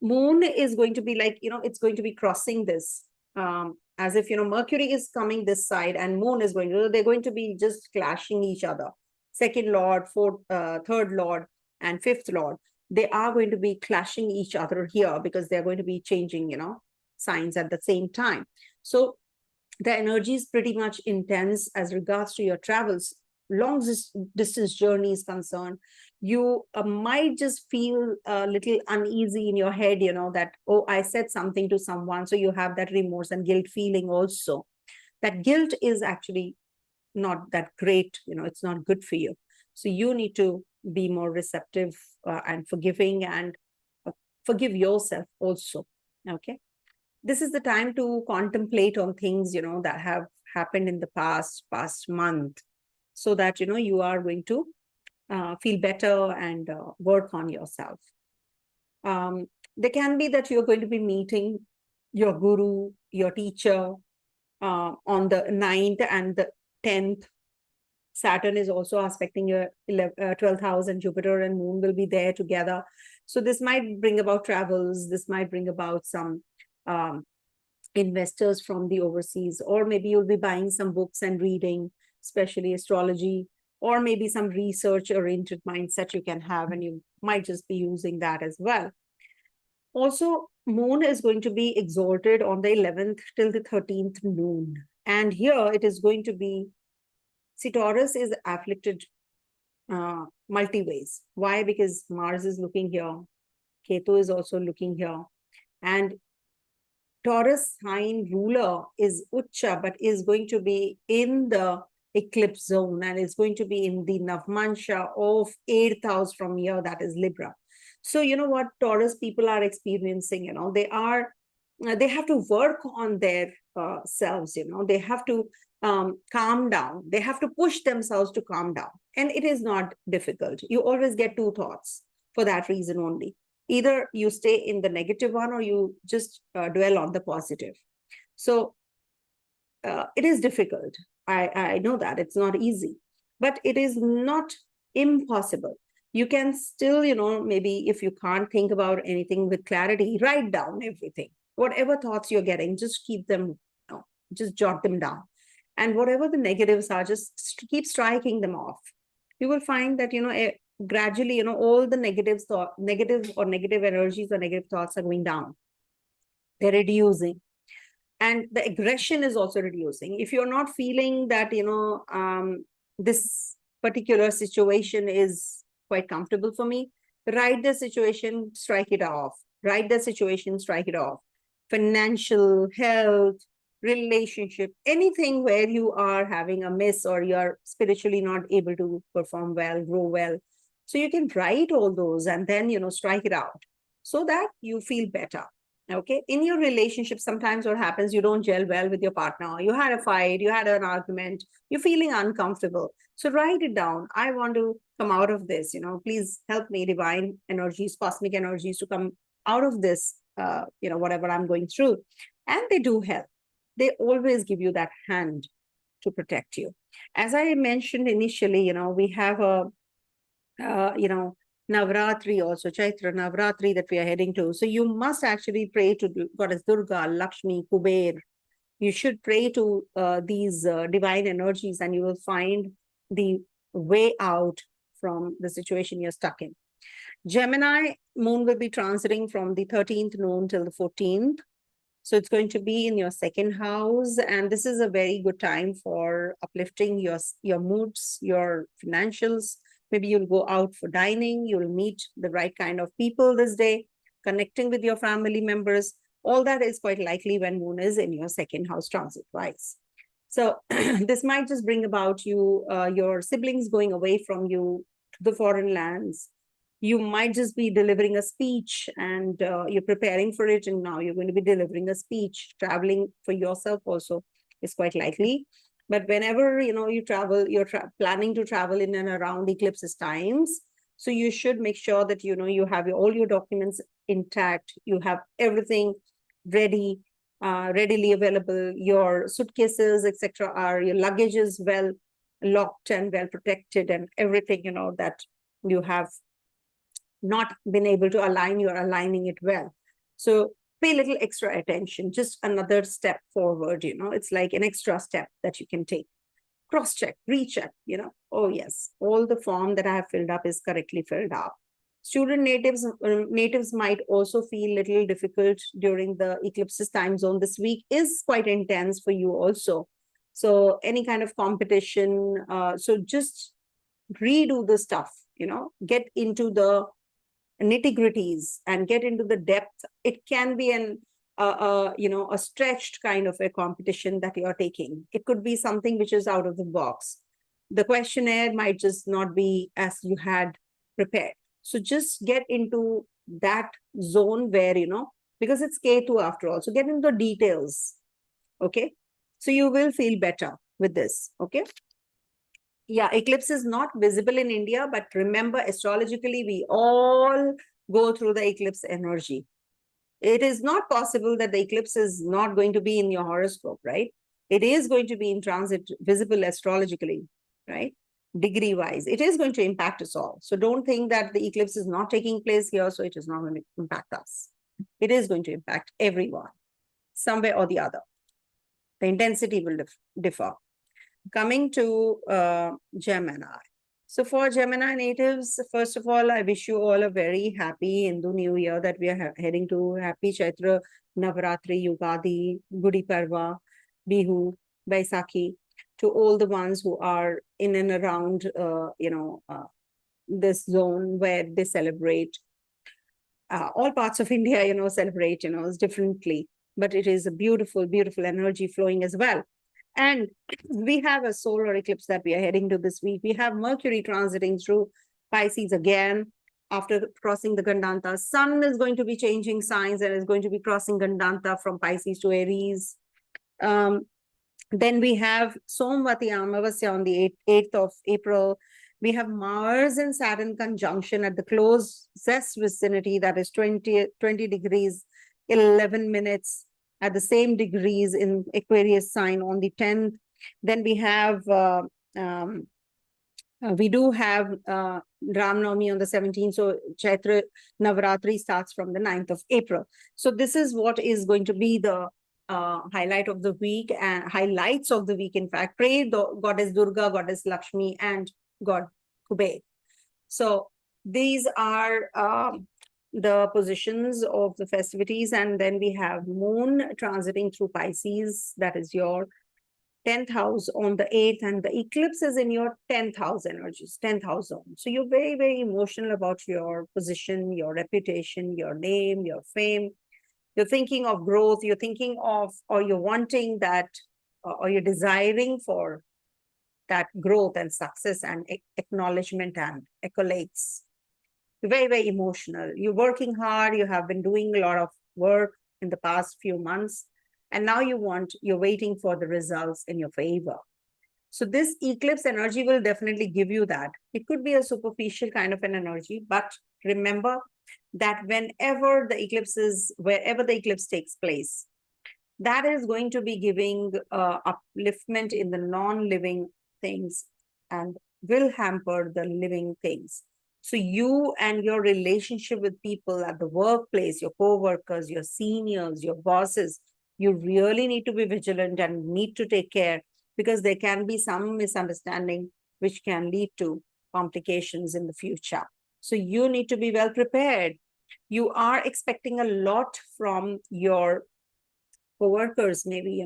moon is going to be like, it's going to be crossing this, as if, Mercury is coming this side and moon is they're going to be just clashing each other. 2nd lord, 3rd lord, and 5th lord. They are going to be clashing each other here because they're going to be changing, signs at the same time. So the energy is pretty much intense as regards to your travels. Long distance journey is concerned. You might just feel a little uneasy in your head, that, oh, I said something to someone. So you have that remorse and guilt feeling also. That guilt is actually not that great, it's not good for you. So you need to be more receptive and forgiving, and forgive yourself also. Okay. This is the time to contemplate on things, that have happened in the past month, so that, you are going to feel better and work on yourself. There can be that you're going to be meeting your guru, your teacher on the 9th and the 10th. Saturn is also aspecting your 12th house, and Jupiter and Moon will be there together. So this might bring about travels. This might bring about some investors from the overseas, or maybe you'll be buying some books and reading, especially astrology, or maybe some research-oriented mindset you can have, and you might just be using that as well. Also, Moon is going to be exalted on the 11th till the 13th noon. And here it is going to be, see, Taurus is afflicted multi-ways. Why? Because Mars is looking here. Ketu is also looking here. And Taurus sign ruler is Ucha, but is going to be in the eclipse zone, and is going to be in the Navmansha of 8th house from here, that is Libra. So, what Taurus people are experiencing, they have to work on their selves, they have to calm down. They have to push themselves to calm down. And it is not difficult. You always get two thoughts for that reason only. Either you stay in the negative one, or you just dwell on the positive. So it is difficult. I know that it's not easy, but it is not impossible. You can still, maybe if you can't think about anything with clarity, write down everything. Whatever thoughts you're getting, just keep them, just jot them down. And whatever the negatives are, just keep striking them off. You will find that, gradually, all the negative energies or negative thoughts are going down. They're reducing. And the aggression is also reducing. If you're not feeling that, this particular situation is quite comfortable for me, write the situation, strike it off. Write the situation, strike it off. Financial, health, relationship, anything where you are having a miss or you're spiritually not able to perform well, grow well. So you can write all those and then, strike it out so that you feel better. Okay. In your relationship, sometimes what happens, you don't gel well with your partner. You had a fight, you had an argument, you're feeling uncomfortable. So write it down. I want to come out of this, please help me, divine energies, cosmic energies, to come out of this, whatever I'm going through. And they do help. They always give you that hand to protect you. As I mentioned initially, we have a, Navratri also, Chaitra Navratri that we are heading to. So you must actually pray to Goddess Durga, Lakshmi, Kuber. You should pray to these divine energies, and you will find the way out from the situation you're stuck in. Gemini moon will be transiting from the 13th noon till the 14th. So it's going to be in your second house. And this is a very good time for uplifting your moods, your financials. Maybe you'll go out for dining. You'll meet the right kind of people this day, connecting with your family members. All that is quite likely when moon is in your second house transit-wise. So this might just bring about your siblings going away from you to the foreign lands. You might just be delivering a speech and you're preparing for it, and now you're going to be delivering a speech. Traveling for yourself also is quite likely. But whenever, you travel, you're planning to travel in and around eclipses times. So you should make sure that, you have all your documents intact. You have everything ready, readily available. Your suitcases, etc., your luggage is well locked and well protected, and everything, that you have not been able to align, you're aligning it well. So pay a little extra attention, just another step forward, it's like an extra step that you can take. Cross-check, recheck, oh yes, all the form that I have filled up is correctly filled up. Student natives might also feel a little difficult during the eclipses time zone. This week is quite intense for you also. So any kind of competition, so just redo the stuff, get into the nitty-gritties and get into the depth. It can be a stretched kind of a competition that you're taking. It could be something which is out of the box. The questionnaire might just not be as you had prepared. So just get into that zone where, because it's K2 after all. So get into the details. Okay. So you will feel better with this. Okay. Yeah, eclipse is not visible in India, but remember, astrologically, we all go through the eclipse energy. It is not possible that the eclipse is not going to be in your horoscope, right? It is going to be in transit, visible astrologically, right? Degree-wise, it is going to impact us all. So don't think that the eclipse is not taking place here, so it is not going to impact us. It is going to impact everyone, somewhere or the other. The intensity will differ. Coming to Gemini. So for Gemini natives, first of all, I wish you all a very happy Hindu New Year that we are heading to. Happy Chaitra, Navaratri, Yugadi, Gudi Parva, Bihu, Baisakhi, to all the ones who are in and around, this zone where they celebrate. All parts of India, celebrate, differently. But it is a beautiful, beautiful energy flowing as well. And we have a solar eclipse that we are heading to this week. We have Mercury transiting through Pisces again after crossing the Gandanta. Sun is going to be changing signs and is going to be crossing Gandanta from Pisces to Aries. Then we have Somvati Amavasya on the 8th of April. We have Mars and Saturn conjunction at the closest vicinity, that is 20 degrees, 11 minutes. At the same degrees in Aquarius sign on the 10th. Then we have, we do have Ram Navami on the 17th. So Chaitra Navaratri starts from the 9th of April. So this is what is going to be the highlight of the week and highlights of the week. In fact, pray the Goddess Durga, Goddess Lakshmi, and God Kuber. So these are the positions of the festivities, and then we have moon transiting through Pisces, that is your 10th house on the 8th, and the eclipse is in your 10th house energies, 10th house zone. So you're very, very emotional about your position, your reputation, your name, your fame. You're thinking of growth, you're thinking of, or you're wanting that, or you're desiring for that growth and success and acknowledgement and accolades. You're very, very emotional. You're working hard. You have been doing a lot of work in the past few months. And now you're waiting for the results in your favor. So this eclipse energy will definitely give you that. It could be a superficial kind of an energy, but remember that wherever the eclipse takes place, that is going to be giving upliftment in the non-living things and will hamper the living things. So you and your relationship with people at the workplace, your co-workers, your seniors, your bosses, you really need to be vigilant and need to take care, because there can be some misunderstanding which can lead to complications in the future. So you need to be well prepared. You are expecting a lot from your co-workers, maybe,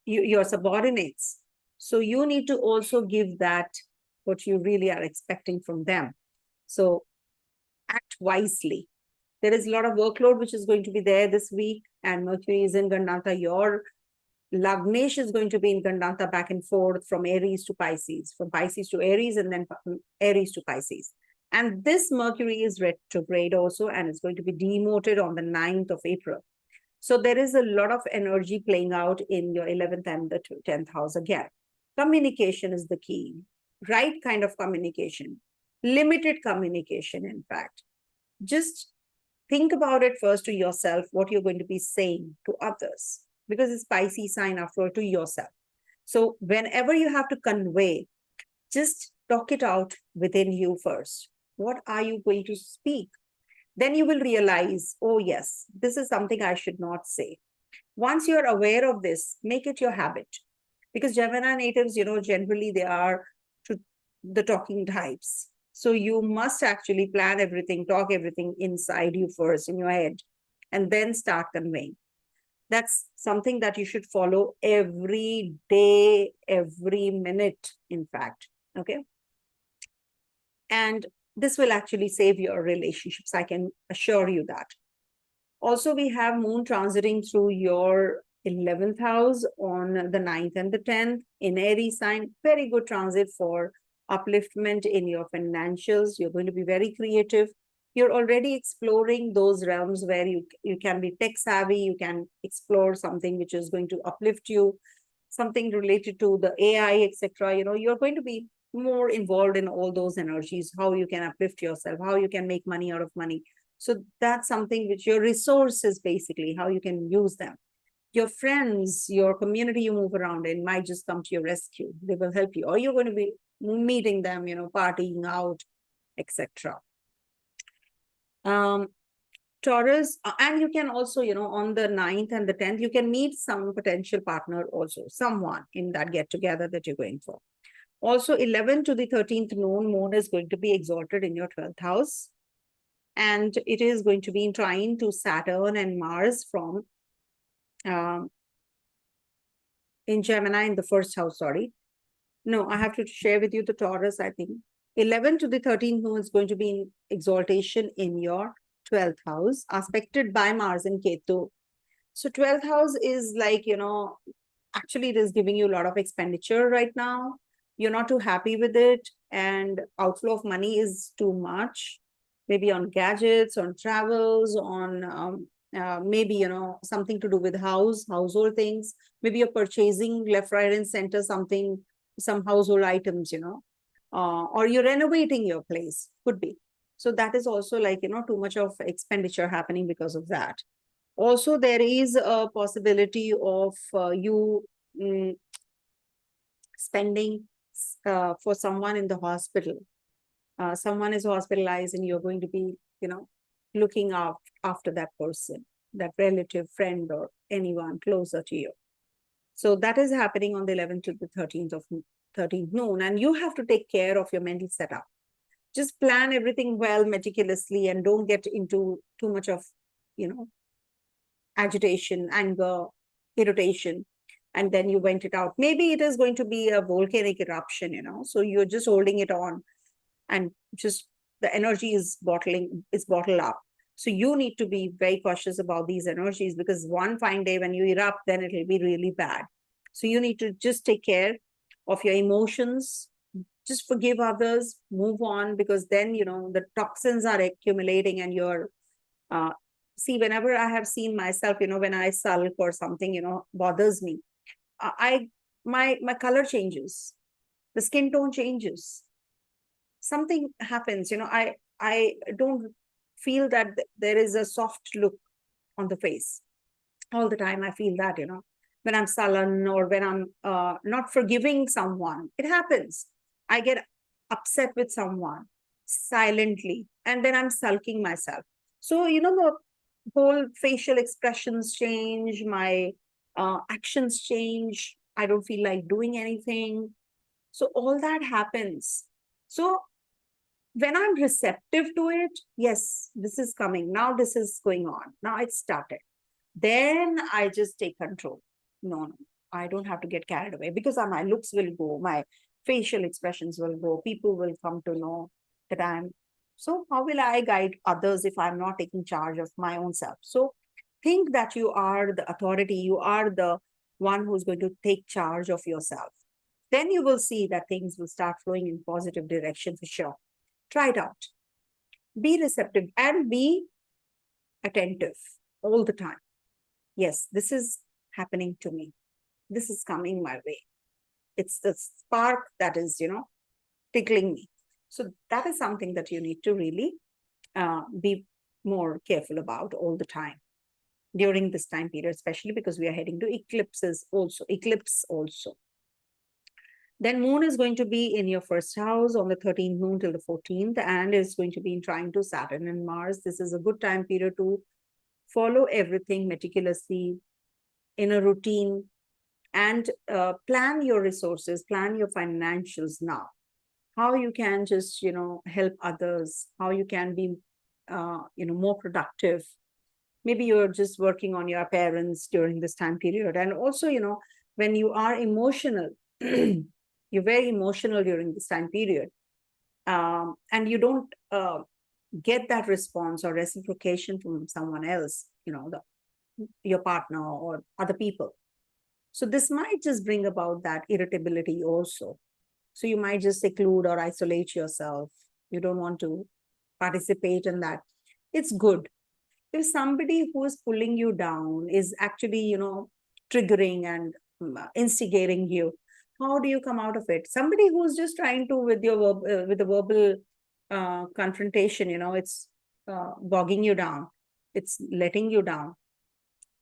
your subordinates. So you need to also give that what you really are expecting from them. So act wisely. There is a lot of workload which is going to be there this week, and Mercury is in Gandanta. Your Lagnesh is going to be in Gandanta, back and forth from Aries to Pisces, from Pisces to Aries, and then Aries to Pisces. And this Mercury is retrograde also, and it's going to be demoted on the 9th of April. So there is a lot of energy playing out in your 11th and the 10th house again. Communication is the key. Right kind of communication. Limited communication, in fact. Just think about it first to yourself, what you're going to be saying to others, because it's Pisces sign after all, to yourself. So whenever you have to convey, just talk it out within you first. What are you going to speak? Then you will realize, oh yes, this is something I should not say. Once you're aware of this, make it your habit. Because Gemini natives, generally they are the talking types. So you must actually plan everything, talk everything inside you first, in your head, and then start conveying. That's something that you should follow every day, every minute, in fact. Okay. And this will actually save your relationships. I can assure you that. Also, we have moon transiting through your 11th house on the 9th and the 10th in Aries sign. Very good transit for upliftment in your financials. You're going to be very creative. You're already exploring those realms where you can be tech savvy. You can explore something which is going to uplift you, something related to the AI, etc. You're going to be more involved in all those energies, how you can uplift yourself, how you can make money out of money. So that's something which your resources, basically, how you can use them. Your friends, your community you move around in might just come to your rescue. They will help you, or you're going to be meeting them, partying out, etc. Taurus, and you can also, on the 9th and the 10th, you can meet some potential partner also, someone in that get together that you're going for. Also, 11 to the 13th moon is going to be exalted in your 12th house. And it is going to be in trine to Saturn and Mars from in Gemini in the first house, sorry. No, I have to share with you the Taurus, I think. 11 to the 13th moon is going to be in exaltation in your 12th house, aspected by Mars and Ketu. So 12th house is like, actually it is giving you a lot of expenditure right now. You're not too happy with it, and outflow of money is too much, maybe on gadgets, on travels, on maybe, something to do with household things. Maybe you're purchasing left, right, and center some household items, or you're renovating your place, could be. So that is also like, too much of expenditure happening because of that. Also, there is a possibility of you spending for someone in the hospital. Someone is hospitalized and you're going to be, looking after that person, that relative, friend, or anyone closer to you. So that is happening on the 11th to the 13th noon, and you have to take care of your mental setup. just plan everything well, meticulously, and don't get into too much of, agitation, anger, irritation, and then you vent it out. Maybe it is going to be a volcanic eruption, so you're just holding it on, and just the energy is bottled up. So you need to be very cautious about these energies, because one fine day when you erupt, then it will be really bad. So you need to just take care of your emotions, just forgive others, move on, because then, the toxins are accumulating, and you're, see, whenever I have seen myself, when I sulk or something, bothers me, my color changes, the skin tone changes, something happens, I don't feel that there is a soft look on the face all the time. I feel that, when I'm sullen, or when I'm not forgiving someone, it happens. I get upset with someone silently, and then I'm sulking myself. So, the whole facial expressions change, my actions change. I don't feel like doing anything. So all that happens. So when I'm receptive to it, yes, this is coming. Now this is going on. Now it started. Then I just take control. No, I don't have to get carried away, because my looks will go, my facial expressions will go. People will come to know that I'm. So how will I guide others if I'm not taking charge of my own self? So think that you are the authority. You are the one who's going to take charge of yourself. Then you will see that things will start flowing in positive direction for sure. Try it out. Be receptive and be attentive all the time. Yes, this is happening to me. This is coming my way. It's the spark that is, tickling me. So that is something that you need to really be more careful about all the time during this time period, especially because we are heading to eclipse also. Then moon is going to be in your first house on the 13th moon till the 14th, and is going to be in trine to Saturn and Mars. This is a good time period to follow everything meticulously in a routine, and plan your resources, plan your financials now. How you can just, help others, how you can be, more productive. Maybe you're just working on your parents during this time period. And also, when you are emotional, you're very emotional during this time period, and you don't get that response or reciprocation from someone else, your partner or other people. So this might just bring about that irritability also. So you might just seclude or isolate yourself. You don't want to participate in that. It's good. If somebody who is pulling you down is actually, triggering and instigating you, how do you come out of it? Somebody who's just trying to, with the verbal confrontation, it's bogging you down. It's letting you down.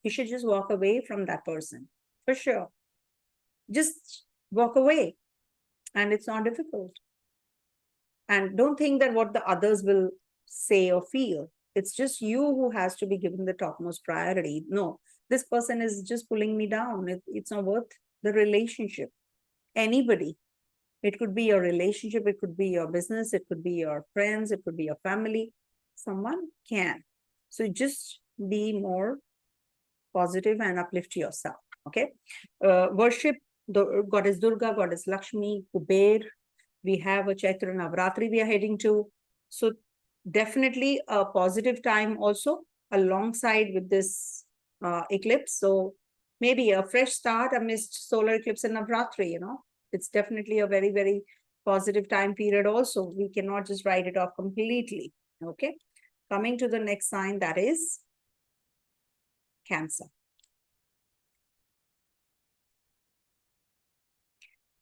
You should just walk away from that person, for sure. Just walk away. And it's not difficult. And don't think that what the others will say or feel. It's just you who has to be given the topmost priority. No, this person is just pulling me down. It's not worth the relationship. Anybody. It could be your relationship. It could be your business. It could be your friends. It could be your family. Someone can. So just be more positive and uplift yourself. Okay. Worship the goddess Durga, goddess Lakshmi, Kuber. We have a Chaitra Navratri we are heading to. So definitely a positive time also alongside with this eclipse. So maybe a fresh start amidst solar eclipse and Navratri, it's definitely a very, very positive time period also. We cannot just write it off completely. Okay. Coming to the next sign, that is Cancer.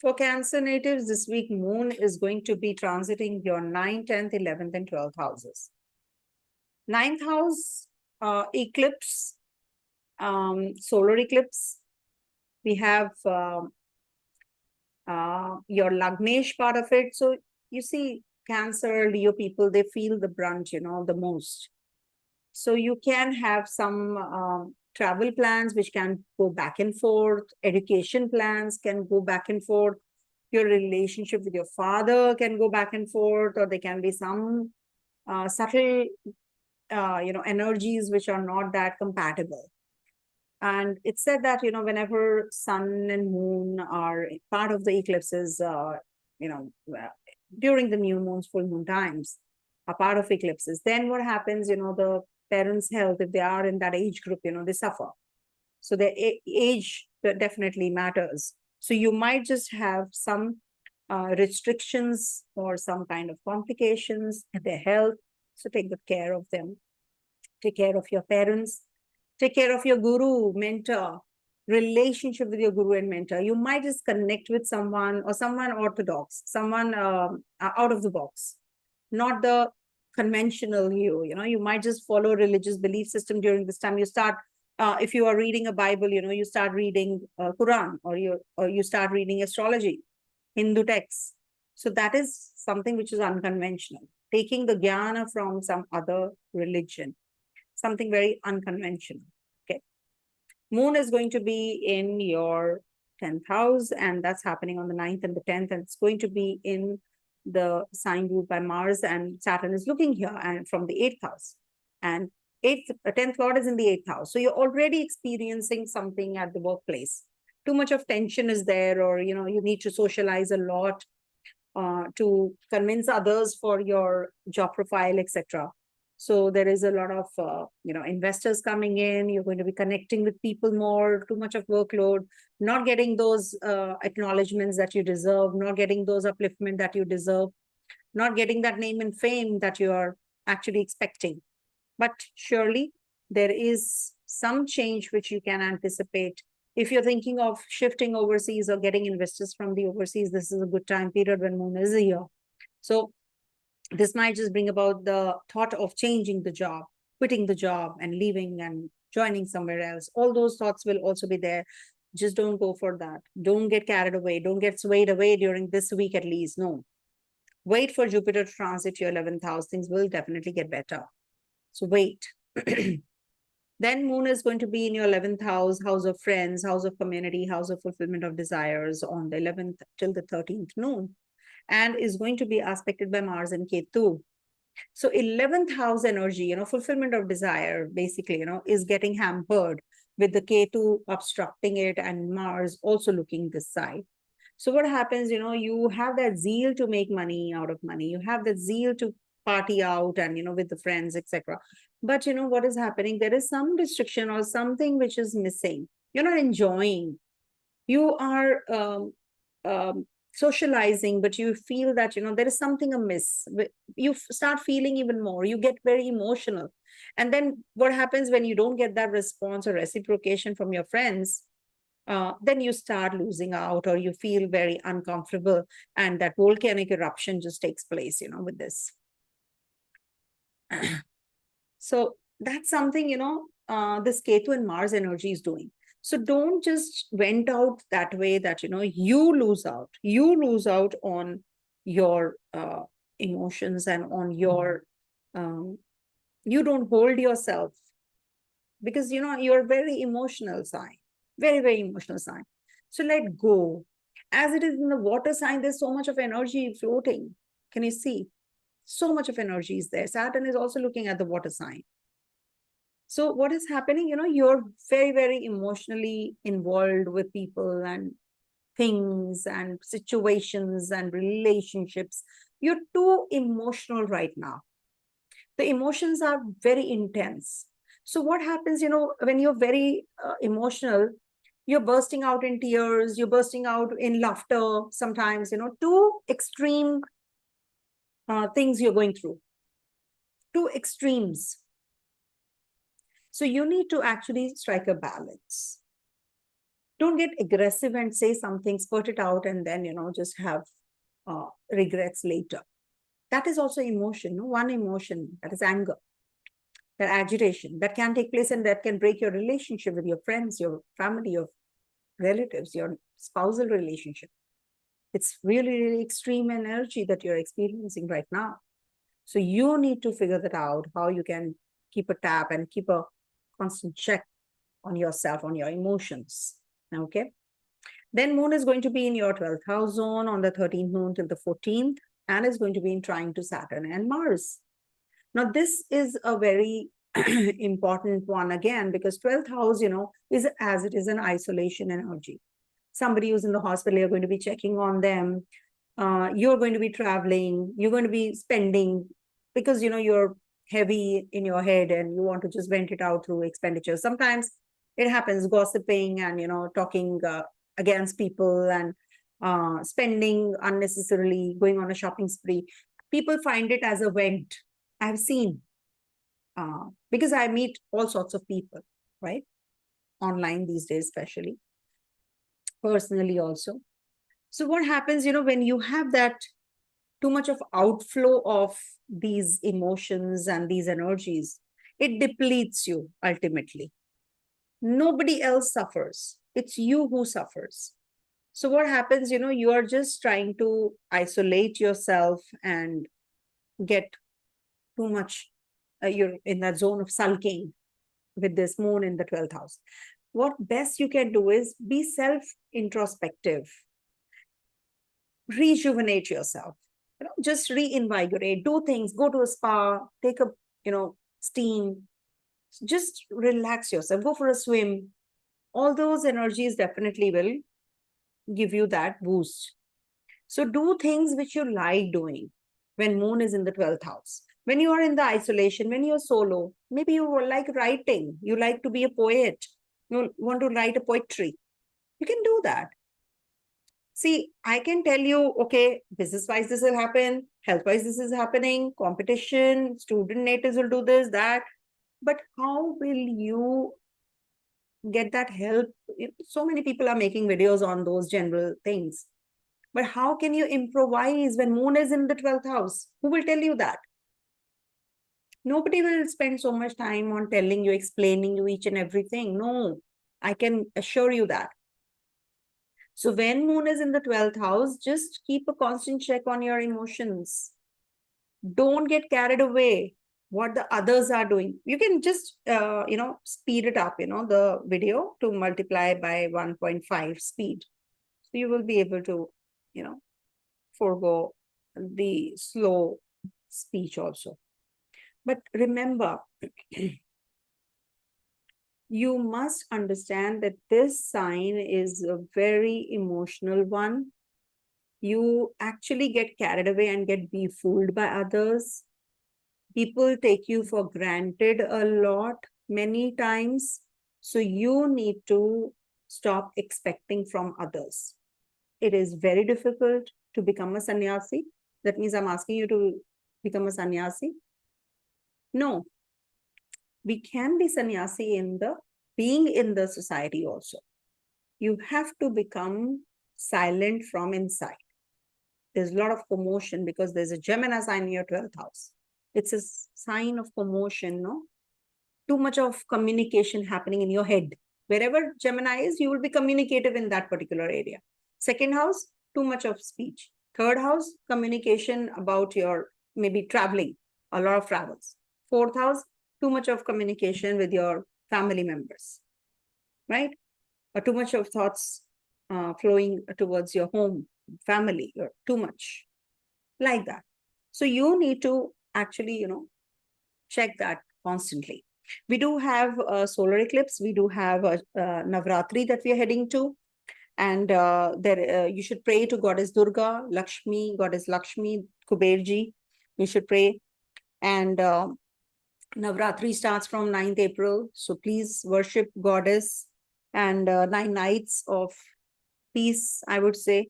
For Cancer natives, this week, moon is going to be transiting your 9th, 10th, 11th, and 12th houses. 9th house, eclipse, solar eclipse. We have your Lagnesh part of it. So you see, Cancer, Leo people, they feel the brunt, the most. So you can have some travel plans which can go back and forth. Education plans can go back and forth. Your relationship with your father can go back and forth, or there can be some subtle, energies which are not that compatible. And it's said that, whenever sun and moon are part of the eclipses, you know, uh, during the new moons, full moon times, are part of eclipses, then what happens, the parents' health, if they are in that age group, they suffer. So the age definitely matters. So you might just have some restrictions or some kind of complications in their health. So take good care of them. Take care of your parents. Take care of your guru, mentor, relationship with your guru and mentor. You might just connect with someone, or someone orthodox, someone out of the box, not the conventional you. You might just follow religious belief system during this time. You start, if you are reading a Bible, you start reading Quran, or you start reading astrology, Hindu texts. So that is something which is unconventional, taking the jnana from some other religion, something very unconventional. Okay. Moon is going to be in your 10th house, and that's happening on the 9th and the 10th, and it's going to be in the sign ruled by Mars, and Saturn is looking here and from the 8th house. And 10th lord is in the 8th house. So you're already experiencing something at the workplace. Too much of tension is there, or you need to socialize a lot to convince others for your job profile, etc. So there is a lot of investors coming in. You're going to be connecting with people more. Too much of workload, not getting those acknowledgements that you deserve, not getting those upliftment that you deserve, not getting that name and fame that you are actually expecting. But surely there is some change which you can anticipate. If you're thinking of shifting overseas or getting investors from the overseas, this is a good time period when moon is here. So this might just bring about the thought of changing the job, quitting the job and leaving and joining somewhere else. All those thoughts will also be there. Just don't go for that. Don't get carried away. Don't get swayed away during this week at least. No. Wait for Jupiter to transit your 11th house. Things will definitely get better. So wait. Then moon is going to be in your 11th house, house of friends, house of community, house of fulfillment of desires on the 11th till the 13th noon, and is going to be aspected by Mars and Ketu. So 11th house energy, fulfillment of desire, basically, is getting hampered with the Ketu obstructing it and Mars also looking this side. So what happens, you have that zeal to make money out of money. You have that zeal to party out and, with the friends, etc. But, what is happening? There is some restriction or something which is missing. You're not enjoying. You are socializing, but you feel that, there is something amiss. You start feeling even more. You get very emotional. And then what happens when you don't get that response or reciprocation from your friends? Then you start losing out, or you feel very uncomfortable, and that volcanic eruption just takes place, with this. So that's something, this Ketu and Mars energy is doing. So don't just went out that way that, you lose out. You lose out on your emotions and on your, you don't hold yourself, because, you're very emotional sign, very, very emotional sign. So let go. As it is in the water sign, there's so much of energy floating. Can you see? So much of energy is there. Saturn is also looking at the water sign. So what is happening? You're very, very emotionally involved with people and things and situations and relationships. You're too emotional right now. The emotions are very intense. So what happens, when you're very emotional, you're bursting out in tears, you're bursting out in laughter sometimes, two extreme things you're going through, two extremes. So you need to actually strike a balance. Don't get aggressive and say something, spurt it out, and then, just have regrets later. That is also emotion. One emotion, that is anger, that agitation, that can take place, and that can break your relationship with your friends, your family, your relatives, your spousal relationship. It's really, really extreme energy that you're experiencing right now. So you need to figure that out, how you can keep a tab and keep a constant check on yourself, on your emotions. Okay. Then moon is going to be in your 12th house zone on the 13th moon till the 14th, and is going to be in trine to Saturn and Mars. Now, this is a very important one again, because 12th house, is as it is an isolation energy. Somebody who's in the hospital, you're going to be checking on them. You're going to be traveling. You're going to be spending because, you're heavy in your head and you want to just vent it out through expenditure. Sometimes it happens, gossiping and, talking against people and spending unnecessarily, going on a shopping spree. People find it as a vent. I've seen, because I meet all sorts of people, right? Online these days, especially, personally also. So what happens, when you have that too much of outflow of these emotions and these energies, it depletes you ultimately. Nobody else suffers. It's you who suffers. So what happens, you are just trying to isolate yourself and get too much, you're in that zone of sulking with this moon in the 12th house. What best you can do is be self-introspective. Rejuvenate yourself, just reinvigorate, do things, go to a spa, take a, steam, just relax yourself, go for a swim. All those energies definitely will give you that boost. So do things which you like doing when moon is in the 12th house. When you are in the isolation, when you're solo, maybe you like writing, you like to be a poet, you want to write a poetry, you can do that. See, I can tell you, okay, business-wise this will happen, health-wise this is happening, competition, student natives will do this, that. But how will you get that help? So many people are making videos on those general things. But how can you improvise when moon is in the 12th house? Who will tell you that? Nobody will spend so much time on telling you, explaining you each and everything. No, I can assure you that. So when moon is in the 12th house, just keep a constant check on your emotions. Don't get carried away what the others are doing. You can just, speed it up, the video to multiply by 1.5 speed. So you will be able to, forego the slow speech also. But remember, you must understand that this sign is a very emotional one. You actually get carried away and get befooled by others. People take you for granted a lot, many times. So you need to stop expecting from others. It is very difficult to become a sannyasi. That means I'm asking you to become a sannyasi. No, we can be sannyasi being in the society also. You have to become silent from inside. There's a lot of commotion because there's a Gemini sign in your 12th house. It's a sign of commotion, no? Too much of communication happening in your head. Wherever Gemini is, you will be communicative in that particular area. Second house, too much of speech. Third house, communication about your maybe traveling, a lot of travels. Fourth house, too much of communication with your family members, right? Or too much of thoughts flowing towards your home, family, or too much, like that. So you need to actually, check that constantly. We do have a solar eclipse. We do have a Navratri that we are heading to. And there you should pray to Goddess Durga, Lakshmi, Goddess Lakshmi, Kuberji. You should pray. And Navratri starts from 9th April. So please worship Goddess, and 9 nights of peace, I would say.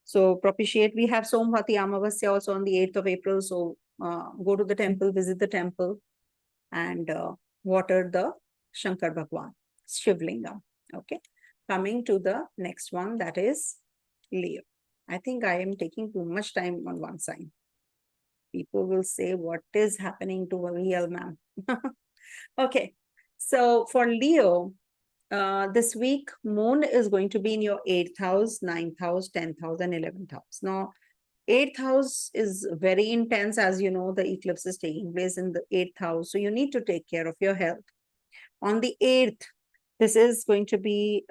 So propitiate. We have Somvati Amavasya also on the 8th of April. So go to the temple, visit the temple, and water the Shankar Bhagwan, Shivlingam. Okay. Coming to the next one, that is Leo. I think I am taking too much time on one sign. People will say, what is happening to a real man? Okay. So for Leo, this week, moon is going to be in your 8th house, 9th house, 10th house, and 11th house. Now, 8th house is very intense. As you know, the eclipse is taking place in the 8th house. So you need to take care of your health. On the 8th, this is going to be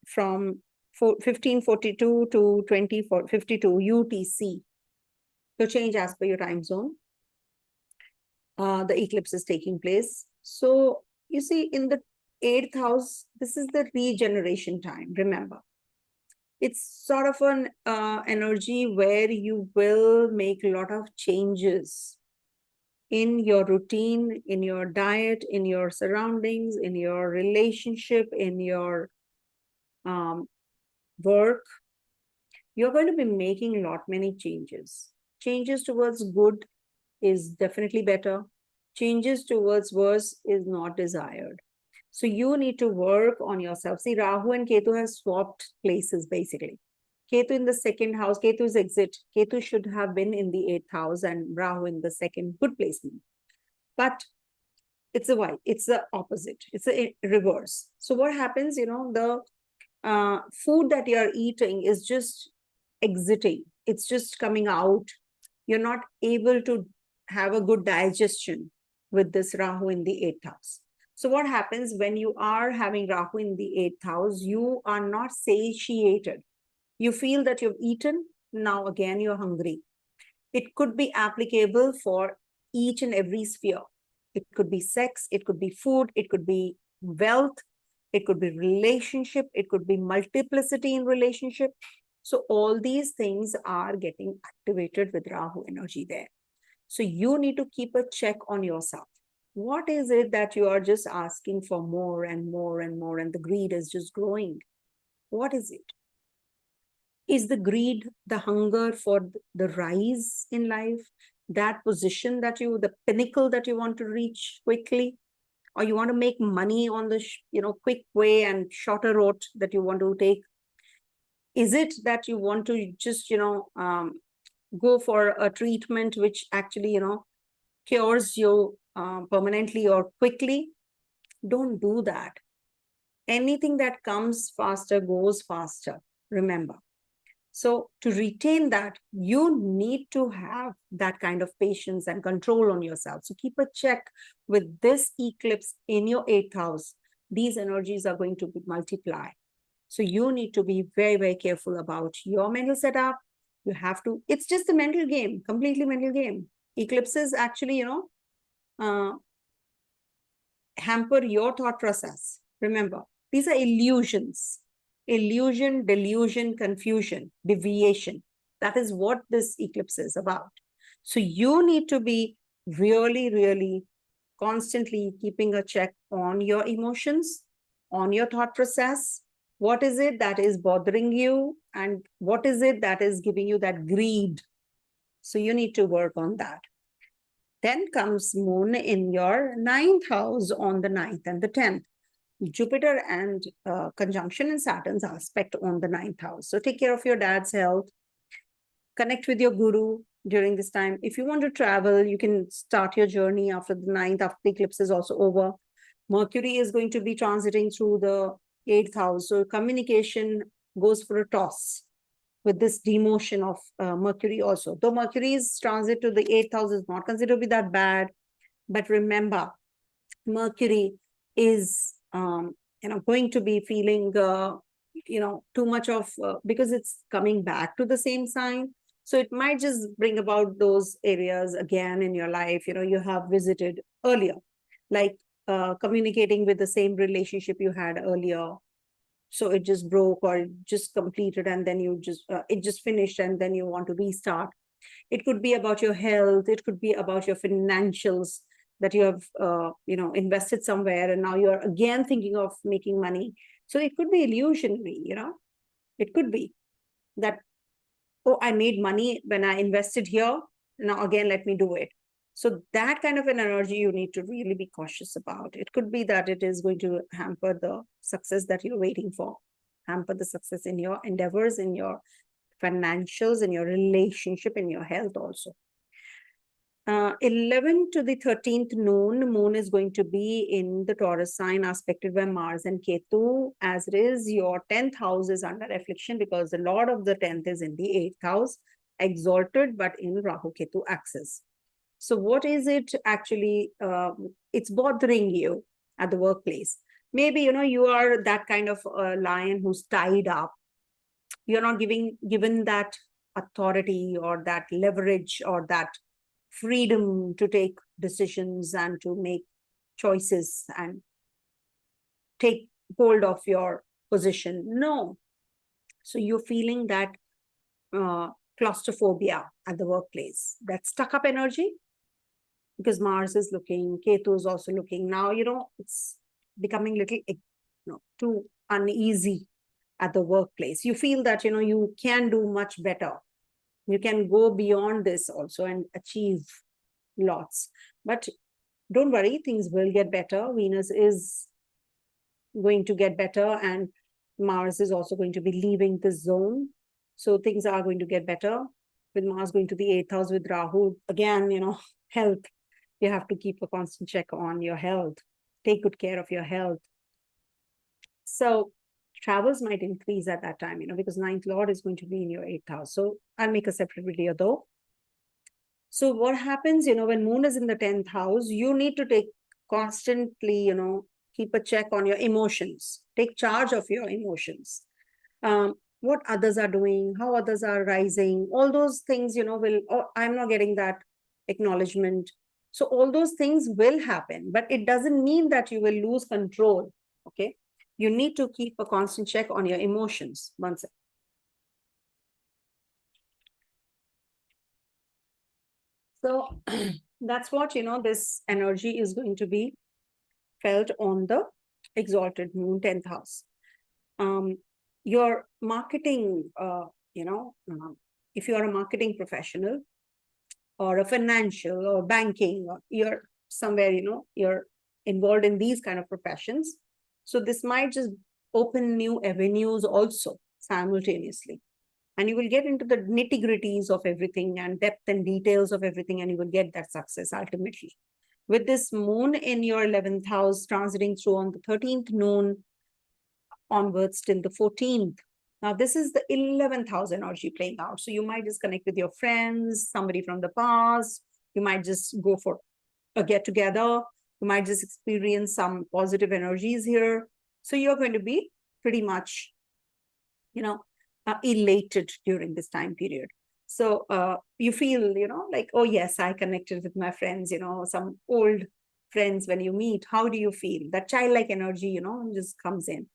from 15:42 to 20:52 UTC. So change as per your time zone. The eclipse is taking place. So you see, in the 8th house, this is the regeneration time, remember. It's sort of an energy where you will make a lot of changes in your routine, in your diet, in your surroundings, in your relationship, in your work. You're going to be making many changes. Changes towards good is definitely better. Changes towards worse is not desired. So you need to work on yourself. See, Rahu and Ketu have swapped places basically. Ketu in the 2nd house, Ketu's exit. Ketu should have been in the 8th house and Rahu in the 2nd, good placement. But it's the opposite. It's a reverse. So what happens, the food that you're eating is just exiting. It's just coming out. You're not able to have a good digestion with this Rahu in the 8th house. So what happens when you are having Rahu in the 8th house, you are not satiated. You feel that you've eaten, now again you're hungry. It could be applicable for each and every sphere. It could be sex, it could be food, it could be wealth, it could be relationship, it could be multiplicity in relationship. So all these things are getting activated with Rahu energy there. So you need to keep a check on yourself. What is it that you are just asking for more and more and more, and the greed is just growing? What is it? Is the greed the hunger for the rise in life, that position that the pinnacle that you want to reach quickly, or you want to make money on the quick way and shorter route that you want to take? Is it that you want to just go for a treatment which actually cures you permanently or quickly? Don't do that. Anything that comes faster goes faster, remember. So to retain that, you need to have that kind of patience and control on yourself. So keep a check with this eclipse in your 8th house. These energies are going to multiply. So you need to be very, very careful about your mental setup. You have to, it's just a mental game, completely mental game. Eclipses actually, hamper your thought process. Remember, these are illusions. Illusion, delusion, confusion, deviation. That is what this eclipse is about. So you need to be really, really constantly keeping a check on your emotions, on your thought process. What is it that is bothering you? And what is it that is giving you that greed? So you need to work on that. Then comes Moon in your 9th house on the 9th and the 10th. Jupiter and conjunction in Saturn's aspect on the 9th house. So take care of your dad's health. Connect with your guru during this time. If you want to travel, you can start your journey after the 9th, after the eclipse is also over. Mercury is going to be transiting through the 8th house. So communication goes for a toss with this demotion of Mercury also. Though Mercury's transit to the 8th house is not considered to be that bad. But remember, Mercury is going to be feeling too much of because it's coming back to the same sign, so it might just bring about those areas again in your life you have visited earlier, like communicating with the same relationship you had earlier, so it just broke or just completed and then you just it just finished and then you want to restart. It could be about your health, it could be about your financials, that you have invested somewhere and now you're again thinking of making money. So it could be illusionary, it could be that, oh, I made money when I invested here, now again let me do it. So that kind of an energy you need to really be cautious about. It could be that it is going to hamper the success that you're waiting for, hamper the success in your endeavors, in your financials, in your relationship, in your health also. 11 to the 13th noon, Moon is going to be in the Taurus sign, aspected by Mars and Ketu. As it is, your 10th house is under affliction because the Lord of the 10th is in the 8th house, exalted, but in Rahu Ketu axis. So what is it actually? It's bothering you at the workplace. Maybe, you are that kind of lion who's tied up. You're not given that authority or that leverage or that freedom to take decisions and to make choices and take hold of your position. No. So you're feeling that claustrophobia at the workplace, that stuck up energy, because Mars is looking, Ketu is also looking. Now, it's becoming little, too uneasy at the workplace. You feel that, you can do much better. You can go beyond this also and achieve lots. But don't worry, things will get better. Venus is going to get better, and Mars is also going to be leaving this zone. So things are going to get better. With Mars going to the 8th house with Rahu, again, health. You have to keep a constant check on your health. Take good care of your health. So travels might increase at that time, because 9th Lord is going to be in your 8th house. So I'll make a separate video though. So what happens, when Moon is in the 10th house, you need to take constantly, keep a check on your emotions. Take charge of your emotions. What others are doing, how others are rising, all those things, I'm not getting that acknowledgement. So all those things will happen, but it doesn't mean that you will lose control, okay? You need to keep a constant check on your emotions. One second. So that's what, this energy is going to be felt on the exalted Moon, 10th house. Your marketing, if you are a marketing professional or a financial or banking, or you're somewhere, you're involved in these kind of professions. So this might just open new avenues also simultaneously. And you will get into the nitty-gritties of everything and depth and details of everything, and you will get that success ultimately. With this Moon in your 11th house transiting through on the 13th noon onwards till the 14th. Now, this is the 11th house energy playing out. So you might just connect with your friends, somebody from the past. You might just go for a get together. You might just experience some positive energies here. So you're going to be pretty much, elated during this time period. So you feel, like, oh, yes, I connected with my friends, some old friends. When you meet, how do you feel? That childlike energy, just comes in.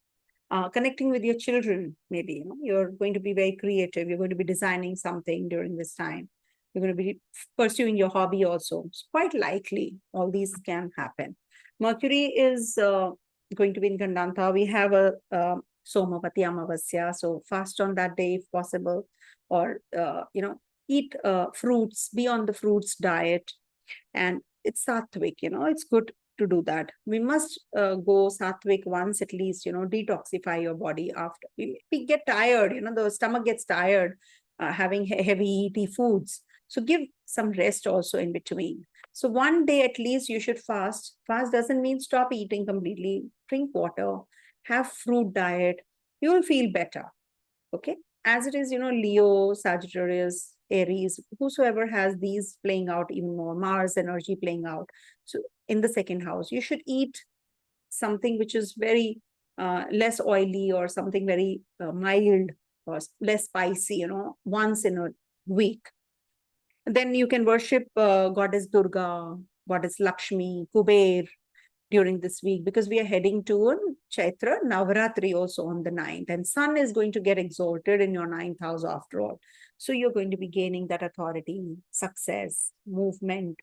Connecting with your children, maybe, you're going to be very creative. You're going to be designing something during this time. You're going to be pursuing your hobby also. It's quite likely all these can happen. Mercury is going to be in Gandanta. We have a Somavati Amavasya, so fast on that day if possible, or, eat fruits, be on the fruits diet. And it's Sattvic, it's good to do that. We must go Sattvic once at least, detoxify your body after. We get tired, the stomach gets tired having heavy eaty foods. So give some rest also in between. So one day at least you should fast. Fast doesn't mean stop eating completely. Drink water, have fruit diet. You will feel better, okay? As it is, Leo, Sagittarius, Aries, whosoever has these playing out even more, Mars energy playing out. So in the second house, you should eat something which is very less oily, or something very mild or less spicy, once in a week. Then you can worship Goddess Durga, Goddess Lakshmi, Kuber during this week, because we are heading to a Chaitra Navaratri also on the 9th, and Sun is going to get exalted in your 9th house after all. So you're going to be gaining that authority, success, movement,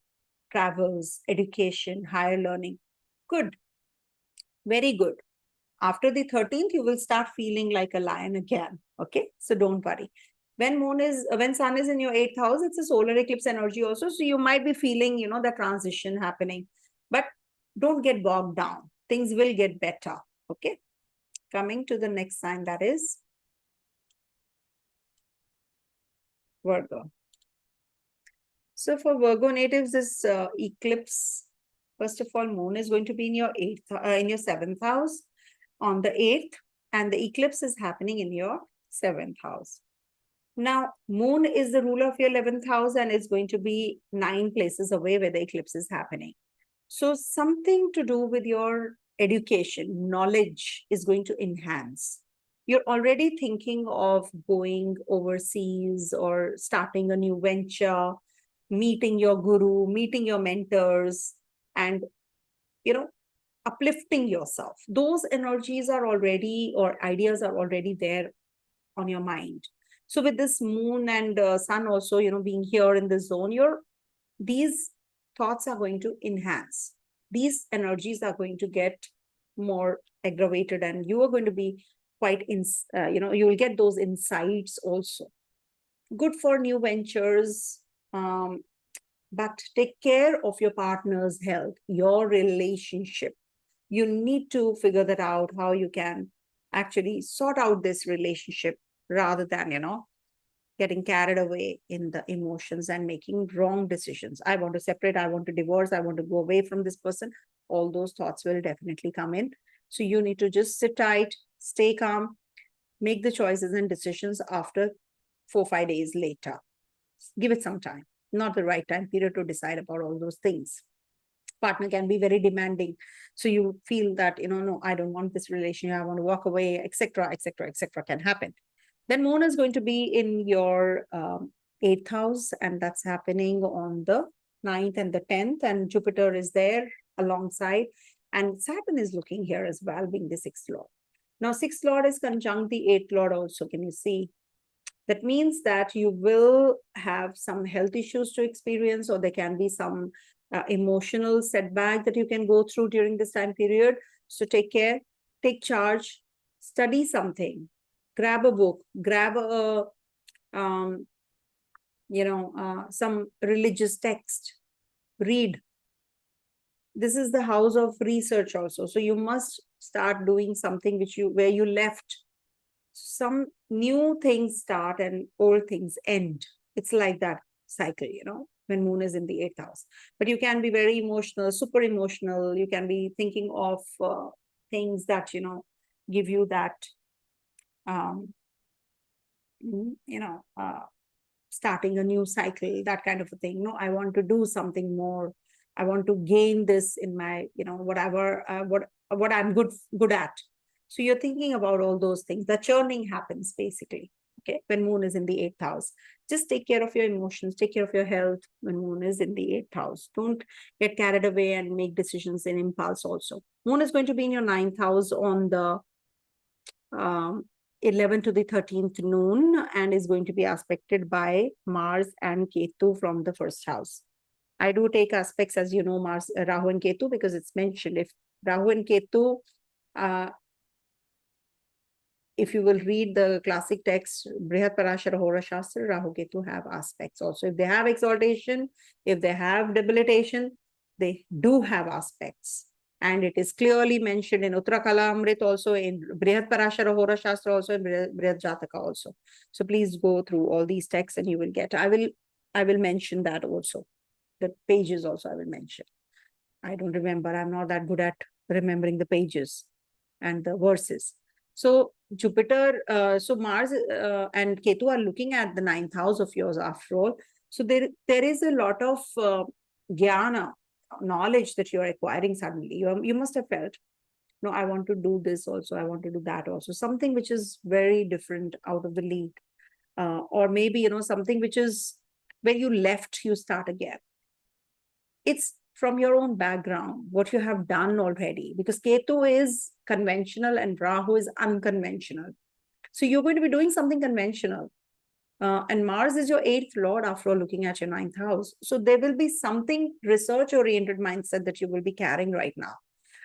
travels, education, higher learning. Good. Very good. After the 13th, you will start feeling like a lion again. Okay. So don't worry. When Sun is in your 8th house, it's a solar eclipse energy also. So you might be feeling, the transition happening, but don't get bogged down. Things will get better. Okay. Coming to the next sign, that is Virgo. So for Virgo natives, this eclipse, first of all, Moon is going to be in your 7th house on the 8th, and the eclipse is happening in your 7th house. Now, Moon is the ruler of your 11th house, and it's going to be 9 places away where the eclipse is happening. So something to do with your education, knowledge is going to enhance. You're already thinking of going overseas or starting a new venture, meeting your guru, meeting your mentors, and, uplifting yourself. Those energies are already, or ideas are already there on your mind. So with this moon and sun also, being here in the zone, these thoughts are going to enhance. These energies are going to get more aggravated, and you are going to be quite you will get those insights also. Good for new ventures, but take care of your partner's health, your relationship. You need to figure that out, how you can actually sort out this relationship rather than, getting carried away in the emotions and making wrong decisions. I want to separate, I want to divorce, I want to go away from this person. All those thoughts will definitely come in. So you need to just sit tight, stay calm, make the choices and decisions after 4-5 days later. Give it some time, not the right time period to decide about all those things. Partner can be very demanding. So you feel that, no, I don't want this relationship, I want to walk away, etc., etc., etc. can happen. Then moon is going to be in your 8th house, and that's happening on the 9th and the 10th, and Jupiter is there alongside, and Saturn is looking here as well, being the 6th lord. Now 6th lord is conjunct the 8th lord also. Can you see? That means that you will have some health issues to experience, or there can be some emotional setback that you can go through during this time period. So take care, take charge, study something, grab a book, grab some religious text, read. This is the house of research also. So you must start doing something where you left. Some new things start and old things end. It's like that cycle, when moon is in the 8th house. But you can be very emotional, super emotional. You can be thinking of things that, give you that, starting a new cycle, that kind of a thing. No, I want to do something more. I want to gain this in my, whatever, what I'm good at. So you're thinking about all those things. The churning happens basically, okay, when moon is in the 8th house. Just take care of your emotions, take care of your health when moon is in the 8th house. Don't get carried away and make decisions in impulse also. Moon is going to be in your 9th house on the 11th to the 13th noon, and is going to be aspected by Mars and Ketu from the 1st house. I do take aspects, as you know, Mars, Rahu and Ketu, because it's mentioned. If Rahu and Ketu, if you will read the classic text, Brihat Parashara Hora Shastra, Rahu Ketu have aspects also. If they have exaltation, if they have debilitation, they do have aspects. And it is clearly mentioned in Uttrakala Amrit also, in Brihat Parashara Hora Shastra also, in Brihat Jataka also. So please go through all these texts and you will get, I will mention that also. The pages also I will mention. I don't remember. I'm not that good at remembering the pages and the verses. So Jupiter, so Mars and Ketu are looking at the 9th house of yours after all. So there is a lot of jnana, knowledge that you're acquiring suddenly. You must have felt, no, I want to do this also, I want to do that also. Something which is very different, out of the league. Or maybe, something which is where you left, you start again. It's from your own background, what you have done already, because Ketu is conventional and Rahu is unconventional. So you're going to be doing something conventional. And Mars is your 8th lord after all, looking at your 9th house. So there will be something research-oriented mindset that you will be carrying right now.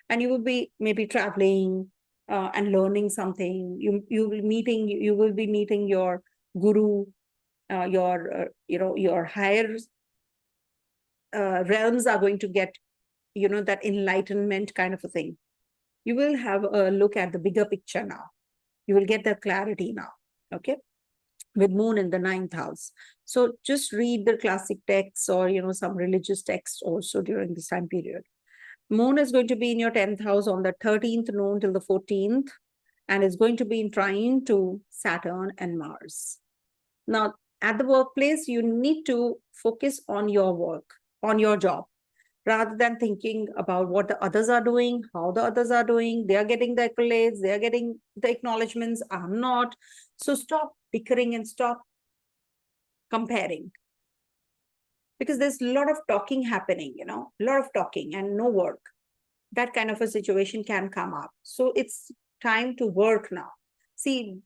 And you will be maybe traveling and learning something. You will be meeting your guru, your higher realms are going to get, that enlightenment kind of a thing. You will have a look at the bigger picture now. You will get that clarity now, okay? With moon in the 9th house. So just read the classic texts or, some religious texts also during this time period. Moon is going to be in your 10th house on the 13th noon till the 14th, and is going to be in trine to Saturn and Mars. Now, at the workplace, you need to focus on your work, on your job, rather than thinking about what the others are doing, how the others are doing. They are getting the accolades, they are getting the acknowledgements, I'm not. So stop bickering and stop comparing, because there's a lot of talking happening, a lot of talking and no work. That kind of a situation can come up. So it's time to work now. See,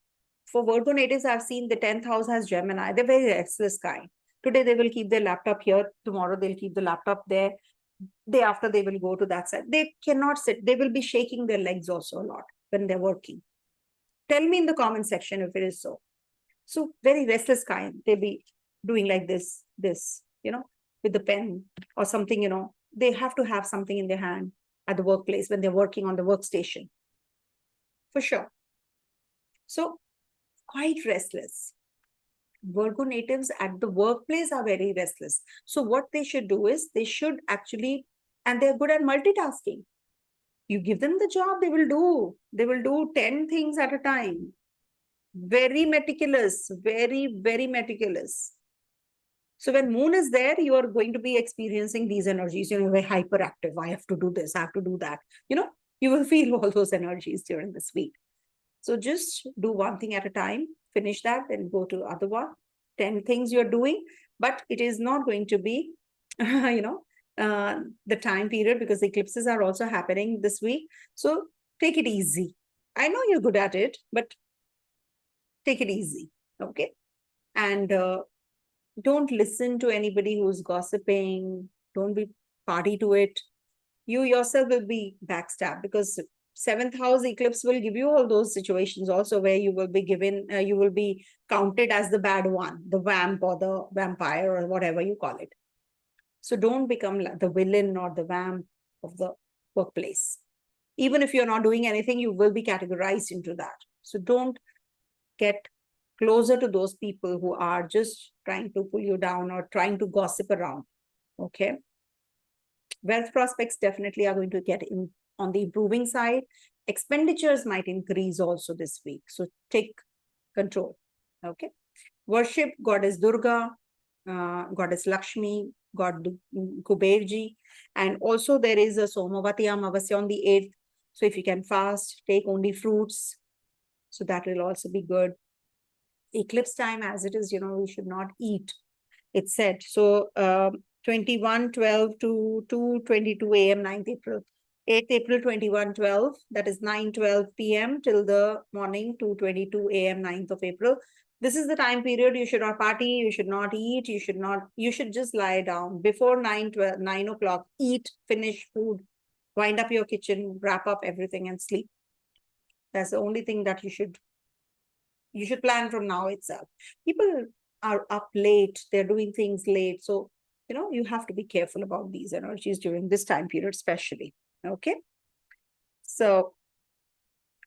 for Virgo natives, I've seen the 10th house has Gemini. They're very restless kind. Today, they will keep their laptop here. Tomorrow, they'll keep the laptop there. Day after, they will go to that side. They cannot sit. They will be shaking their legs also a lot when they're working. Tell me in the comment section if it is so. So very restless kind. They'll be doing like this, with the pen or something, They have to have something in their hand at the workplace when they're working on the workstation. For sure. So quite restless. Virgo natives at the workplace are very restless. So what they should do is they should actually, and they're good at multitasking. You give them the job, they will do. They will do 10 things at a time. Very meticulous, very, very meticulous. So when moon is there, you are going to be experiencing these energies, very hyperactive. I have to do this, I have to do that. You will feel all those energies during this week. So just do one thing at a time, finish that, then go to the other one. 10 things you're doing, but it is not going to be, the time period, because eclipses are also happening this week. So take it easy. I know you're good at it, but take it easy, okay? And don't listen to anybody who's gossiping. Don't be party to it. You yourself will be backstabbed, because 7th house eclipse will give you all those situations also where you will be given, you will be counted as the bad one, the vamp or the vampire or whatever you call it. So don't become the villain or the vamp of the workplace. Even if you're not doing anything, you will be categorized into that. So don't get closer to those people who are just trying to pull you down or trying to gossip around, okay? Wealth prospects definitely are going to get in on the improving side. Expenditures might increase also this week. So take control, okay? Worship Goddess Durga, Goddess Lakshmi, God Kuberji. And also there is a Somavati Amavasya on the 8th. So if you can fast, take only fruits. So that will also be good. Eclipse time as it is, we should not eat. It's said. So 21:12 to 2:22 a.m. 9th April. 8th April 21:12, that is 9:12 p.m. till the morning 2:22 a.m. 9th of April. This is the time period you should not party, you should not eat, you should just lie down. Before 9 o'clock, eat, finish food, wind up your kitchen, wrap up everything and sleep. That's the only thing that you should plan from now itself. People are up late, they're doing things late. So, you have to be careful about these energies during this time period, especially. Okay. So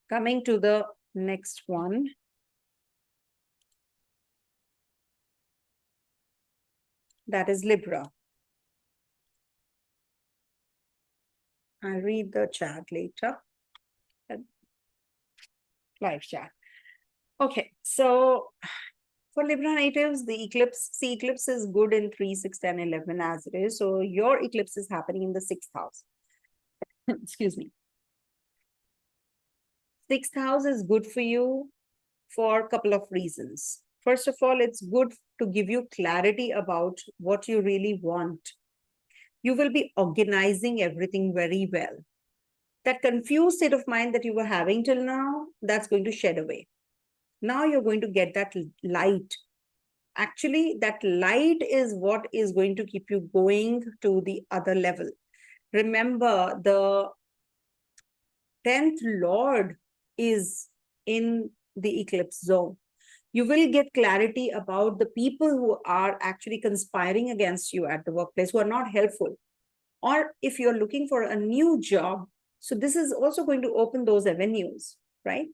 coming to the next one. That is Libra. I'll read the chat later. Live chat. Okay. So for Libra natives, the eclipse is good in 3, 6, 10, 11 as it is. So your eclipse is happening in the 6th house. Excuse me. 6th house is good for you for a couple of reasons. First of all, it's good to give you clarity about what you really want. You will be organizing everything very well. That confused state of mind that you were having till now, that's going to shed away. Now you're going to get that light. Actually, that light is what is going to keep you going to the other level. Remember, the 10th Lord is in the eclipse zone. You will get clarity about the people who are actually conspiring against you at the workplace, who are not helpful. Or if you're looking for a new job, so this is also going to open those avenues, right?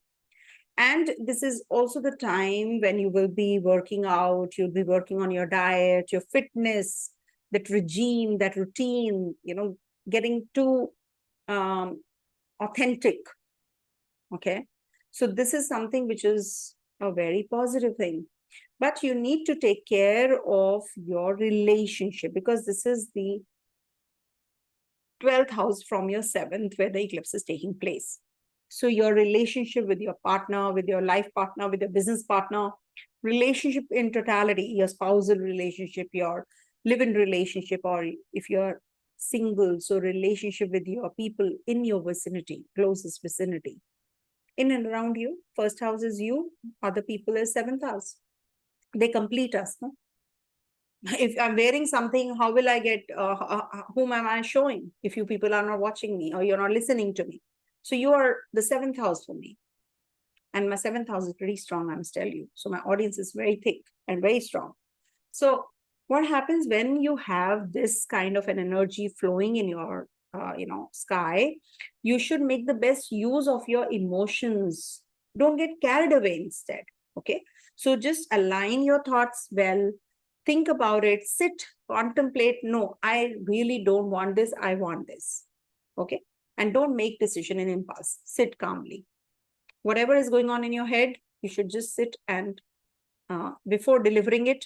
And this is also the time when you will be working out, you'll be working on your diet, your fitness, that regime, that routine, getting too authentic, okay? So this is something which is a very positive thing. But you need to take care of your relationship, because this is the 12th house from your 7th, where the eclipse is taking place. So your relationship with your partner, with your life partner, with your business partner, relationship in totality, your spousal relationship, your live-in relationship, or if you're single, so relationship with your people in your vicinity, closest vicinity, in and around you. First house is you, other people is 7th house. They complete us, no? If I'm wearing something, how will I get, whom am I showing if you people are not watching me or you're not listening to me? So you are the 7th house for me. And my 7th house is pretty strong, I must tell you. So my audience is very thick and very strong. So what happens when you have this kind of an energy flowing in your, sky, you should make the best use of your emotions. Don't get carried away instead. Okay. So just align your thoughts well. Think about it, sit, contemplate. No, I really don't want this. I want this. Okay. And don't make decision in impulse. Sit calmly. Whatever is going on in your head, you should just sit and before delivering it,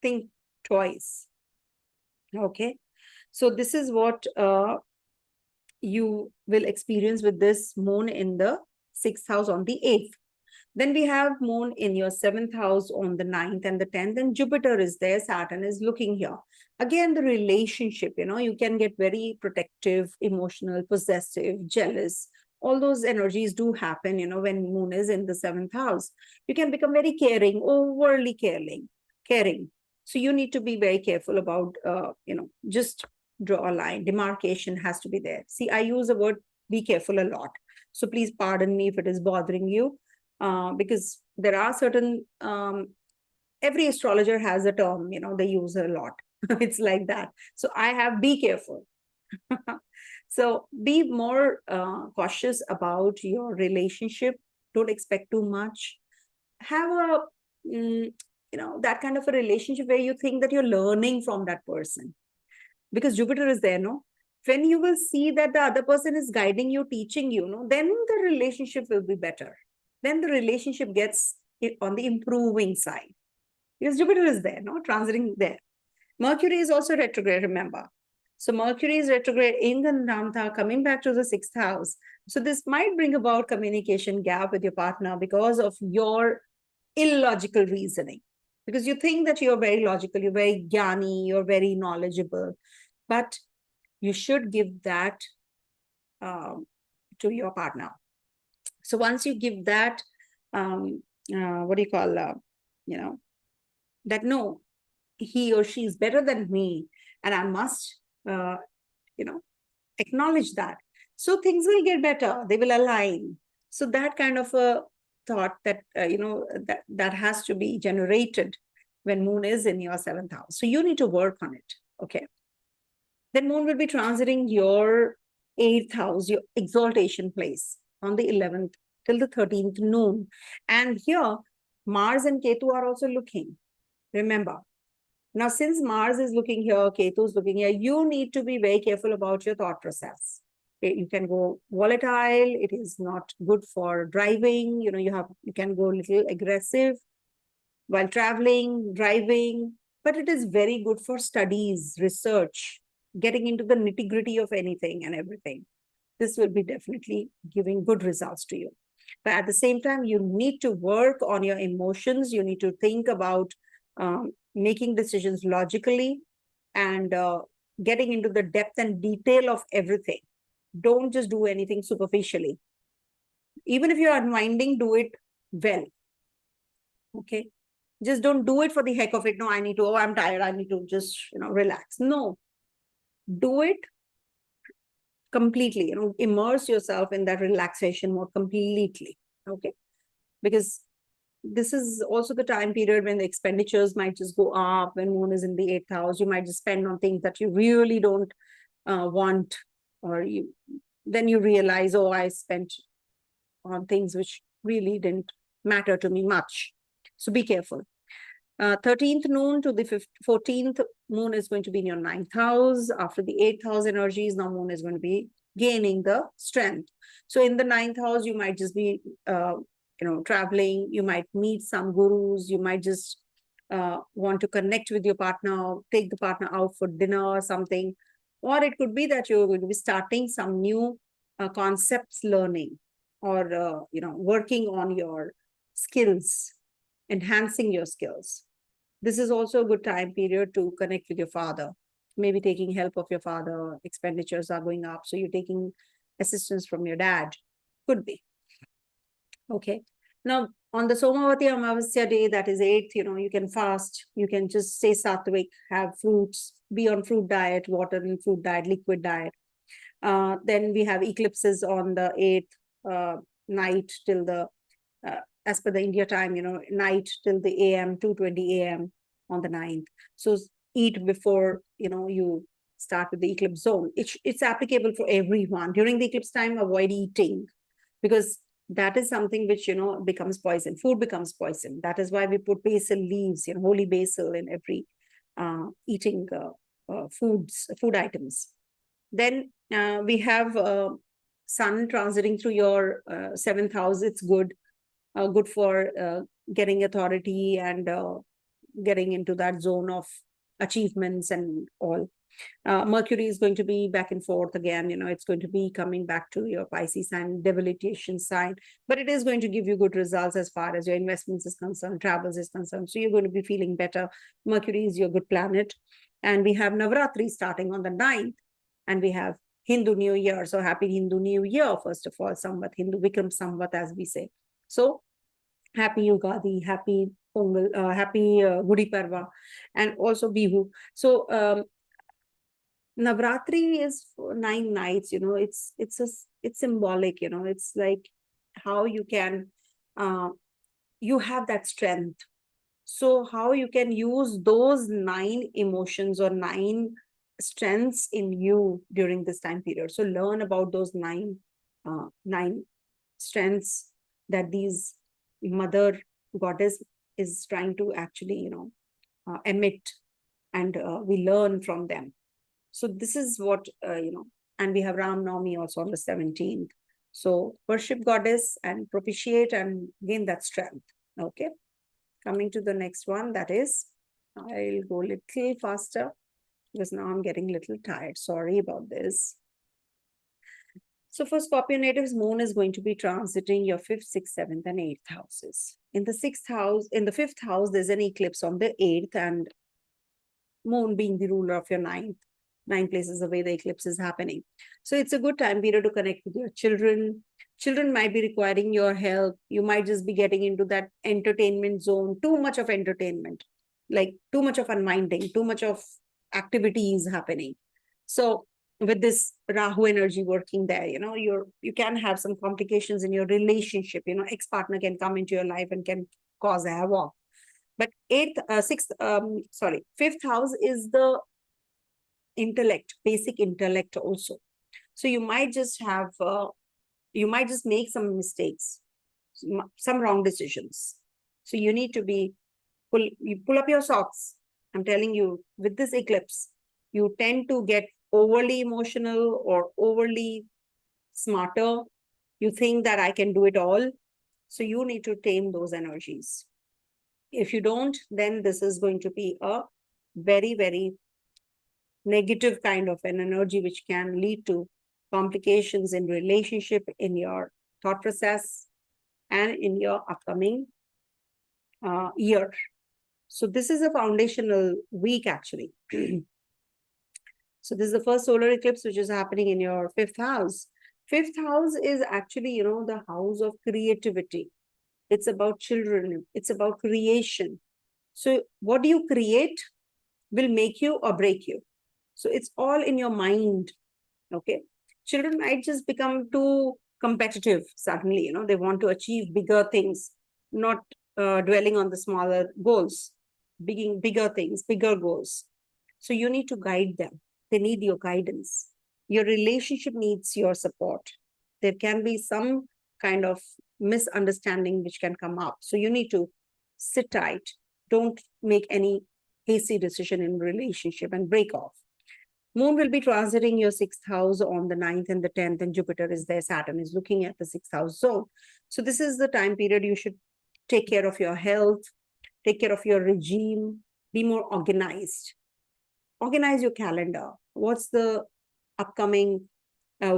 think twice. Okay. So this is what you will experience with this moon in the 6th house on the 8th. Then we have moon in your 7th house on the 9th and the 10th, and Jupiter is there, Saturn is looking here. Again, the relationship, you can get very protective, emotional, possessive, jealous. All those energies do happen, when moon is in the 7th house. You can become very caring, overly caring. So you need to be very careful about, just draw a line. Demarcation has to be there. See, I use the word be careful a lot. So please pardon me if it is bothering you. Because there are certain, every astrologer has a term, they use a lot. It's like that. So I have be careful. So be more cautious about your relationship. Don't expect too much. Have a, that kind of a relationship where you think that you're learning from that person. Because Jupiter is there, no? When you will see that the other person is guiding you, teaching you, no, then the relationship will be better. Then the relationship gets on the improving side. Because Jupiter is there, no? Transiting there. Mercury is also retrograde, remember. So Mercury is retrograde in Gandhamta, coming back to the 6th house. So this might bring about communication gap with your partner because of your illogical reasoning. Because you think that you're very logical, you're very jnani, you're very knowledgeable. But you should give that to your partner. So once you give that, what do you call, that no, he or she is better than me, and I must, acknowledge that. So things will get better. They will align. So that kind of a thought that, that has to be generated when moon is in your 7th house. So you need to work on it. Okay. Then moon will be transiting your 8th house, your exaltation place, on the 11th till the 13th noon. And here, Mars and Ketu are also looking. Remember. Now, since Mars is looking here, Ketu is looking here, you need to be very careful about your thought process. You can go volatile. It is not good for driving. You can go a little aggressive while traveling, driving, but it is very good for studies, research, getting into the nitty-gritty of anything and everything. This will be definitely giving good results to you. But at the same time, you need to work on your emotions. You need to think about making decisions logically and getting into the depth and detail of everything. Don't just do anything superficially. Even if you're unwinding, do it well. Okay. Just don't do it for the heck of it. No, I'm tired. I need to just, relax. No, do it completely, immerse yourself in that relaxation mode completely. Okay. Because this is also the time period when the expenditures might just go up. When moon is in the 8th house, you might just spend on things that you really don't want, or then you realize, oh, I spent on things which really didn't matter to me much. So be careful. 13th noon to the 14th moon is going to be in your 9th house. After the 8th house energies, now moon is going to be gaining the strength. So in the 9th house, you might just be, traveling. You might meet some gurus. You might just want to connect with your partner, take the partner out for dinner or something. Or it could be that you're going to be starting some new concepts learning, or working on your skills, enhancing your skills. This is also a good time period to connect with your father, maybe taking help of your father. Expenditures are going up, so you're taking assistance from your dad. Could be. Okay. Now, on the Somavati Amavasya day, that is 8th, you can fast. You can just stay sattvic, have fruits, be on fruit diet, water and fruit diet, liquid diet. Then we have eclipses on the 8th night till the, as per the India time, night till the AM, 2:20 AM on the 9th. So eat before, you start with the eclipse zone. It's applicable for everyone. During the eclipse time, avoid eating, because that is something which, becomes poison. Food becomes poison. That is why we put basil leaves, holy basil in every eating food items. Then we have sun transiting through your 7th house. It's good for getting authority and getting into that zone of achievements and all. Mercury is going to be back and forth again. It's going to be coming back to your Pisces sign, debilitation sign, but it is going to give you good results as far as your investments is concerned, travels is concerned. So you're going to be feeling better. Mercury is your good planet. And we have Navratri starting on the 9th, and we have Hindu New Year. So happy Hindu New Year, first of all, Samvat, Hindu Vikram Samvat, as we say. So happy Yugadi, happy Pongal, happy Gudi Parva, and also Bihu. So Navratri is 9 nights, it's symbolic, it's like how you can, you have that strength. So how you can use those 9 emotions or 9 strengths in you during this time period. So learn about those 9 strengths that these mother goddess is trying to actually, emit, and we learn from them. So this is what, and we have Ram Navami also on the 17th. So worship goddess and propitiate and gain that strength. Okay. Coming to the next one, that is, I'll go a little faster because now I'm getting a little tired. Sorry about this. So for Scorpio natives, moon is going to be transiting your 5th, 6th, 7th, and 8th houses. In the 6th house, in the 5th house, there's an eclipse on the 8th, and moon being the ruler of your 9th. 9 places away the eclipse is happening. So it's a good time period to connect with your children. Children might be requiring your help. You might just be getting into that entertainment zone, too much of entertainment, like too much of unwinding, too much of activities happening. So with this Rahu energy working there, you can have some complications in your relationship. Ex-partner can come into your life and can cause havoc. But 5th house is the intellect, basic intellect also. So you might just have, you might just make some mistakes, some wrong decisions. So you need to be, you pull up your socks. I'm telling you, with this eclipse, you tend to get overly emotional or overly smarter. You think that I can do it all. So you need to tame those energies. If you don't, then this is going to be a very, very negative kind of an energy, which can lead to complications in relationship, in your thought process, and in your upcoming year. So this is a foundational week, actually. So this is the first solar eclipse, which is happening in your 5th house. 5th house is actually, the house of creativity. It's about children. It's about creation. So what do you create will make you or break you. So it's all in your mind. Okay. Children might just become too competitive suddenly. They want to achieve bigger things, not dwelling on the smaller goals, bigger things, bigger goals. So you need to guide them. They need your guidance. Your relationship needs your support. There can be some kind of misunderstanding which can come up. So you need to sit tight. Don't make any hasty decision in relationship and break off. Moon will be transiting your 6th house on the 9th and the 10th, and Jupiter is there. Saturn is looking at the 6th house zone. So this is the time period you should take care of your health, take care of your regime, be more organized. Organize your calendar. what's the upcoming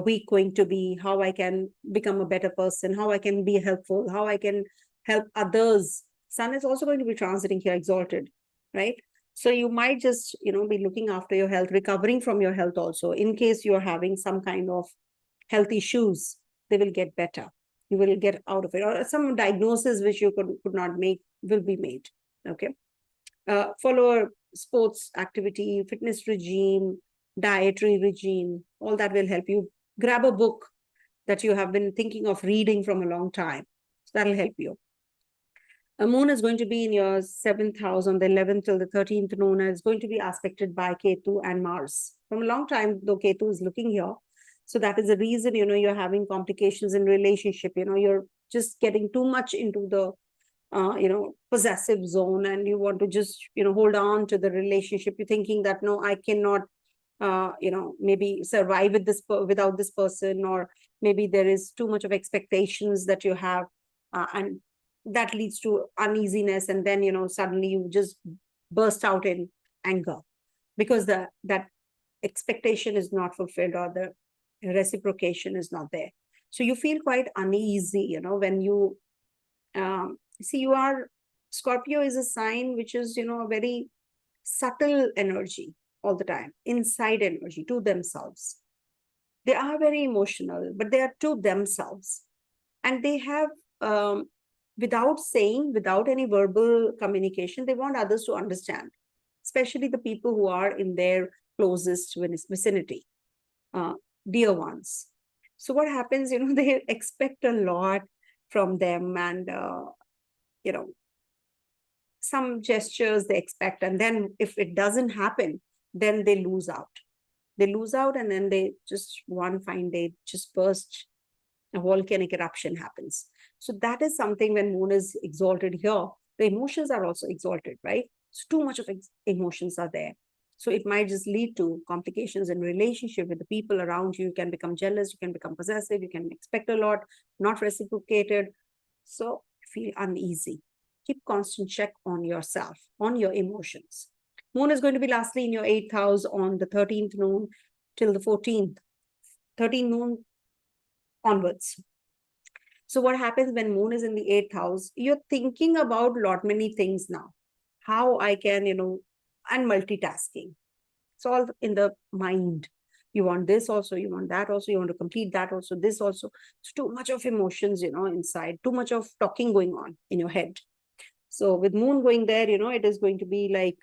week going to be, how I can become a better person, how I can be helpful, how I can help others. Sun is also going to be transiting here, exalted, right? So you might just, be looking after your health, recovering from your health also. In case you're having some kind of health issues, they will get better. You will get out of it. Or some diagnosis which you could not make will be made, okay? Follow a sports activity, fitness regime, dietary regime, all that will help you. Grab a book that you have been thinking of reading from a long time. So that'll help you. A moon is going to be in your 7th house on the 11th till the 13th noon, and it's going to be aspected by Ketu and Mars. From a long time, though, Ketu is looking here. So that is the reason, you're having complications in relationship. You're just getting too much into the possessive zone, and you want to just, hold on to the relationship. You're thinking that, no, I cannot, maybe survive with without this person, or maybe there is too much of expectations that you have, and that leads to uneasiness. And then, suddenly you just burst out in anger because that expectation is not fulfilled, or the reciprocation is not there. So you feel quite uneasy, when you see, Scorpio is a sign which is, a very subtle energy all the time, inside energy to themselves. They are very emotional, but they are to themselves. And they have, without saying, without any verbal communication, they want others to understand, especially the people who are in their closest vicinity, dear ones. So what happens, they expect a lot from them, and, some gestures they expect. And then if it doesn't happen, then they lose out. And then they just one fine day just burst, a volcanic eruption happens. So that is something when moon is exalted here, the emotions are also exalted, right? So too much of emotions are there. So it might just lead to complications in relationship with the people around you. You can become jealous, you can become possessive, you can expect a lot, not reciprocated. So feel uneasy. Keep constant check on yourself, on your emotions. Moon is going to be lastly in your 8th house on the 13th noon till the 14th, 13th noon onwards. So what happens when moon is in the 8th house? You're thinking about many things now. How I can, and multitasking. It's all in the mind. You want this also, you want that also, you want to complete that also, this also. It's too much of emotions, inside, too much of talking going on in your head. So with moon going there, it is going to be like,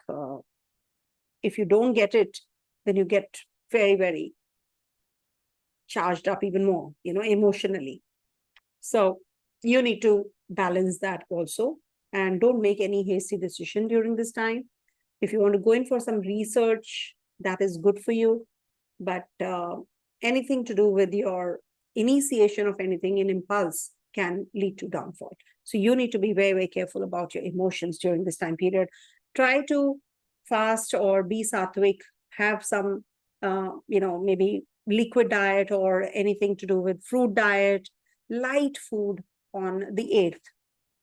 if you don't get it, then you get very, very charged up even more, emotionally. So you need to balance that also, and don't make any hasty decision during this time. If you want to go in for some research, that is good for you. But anything to do with your initiation of anything in impulse can lead to downfall. So you need to be very, very careful about your emotions during this time period. Try to fast or be sattvic, have some, maybe liquid diet or anything to do with fruit diet, light food on the 8th,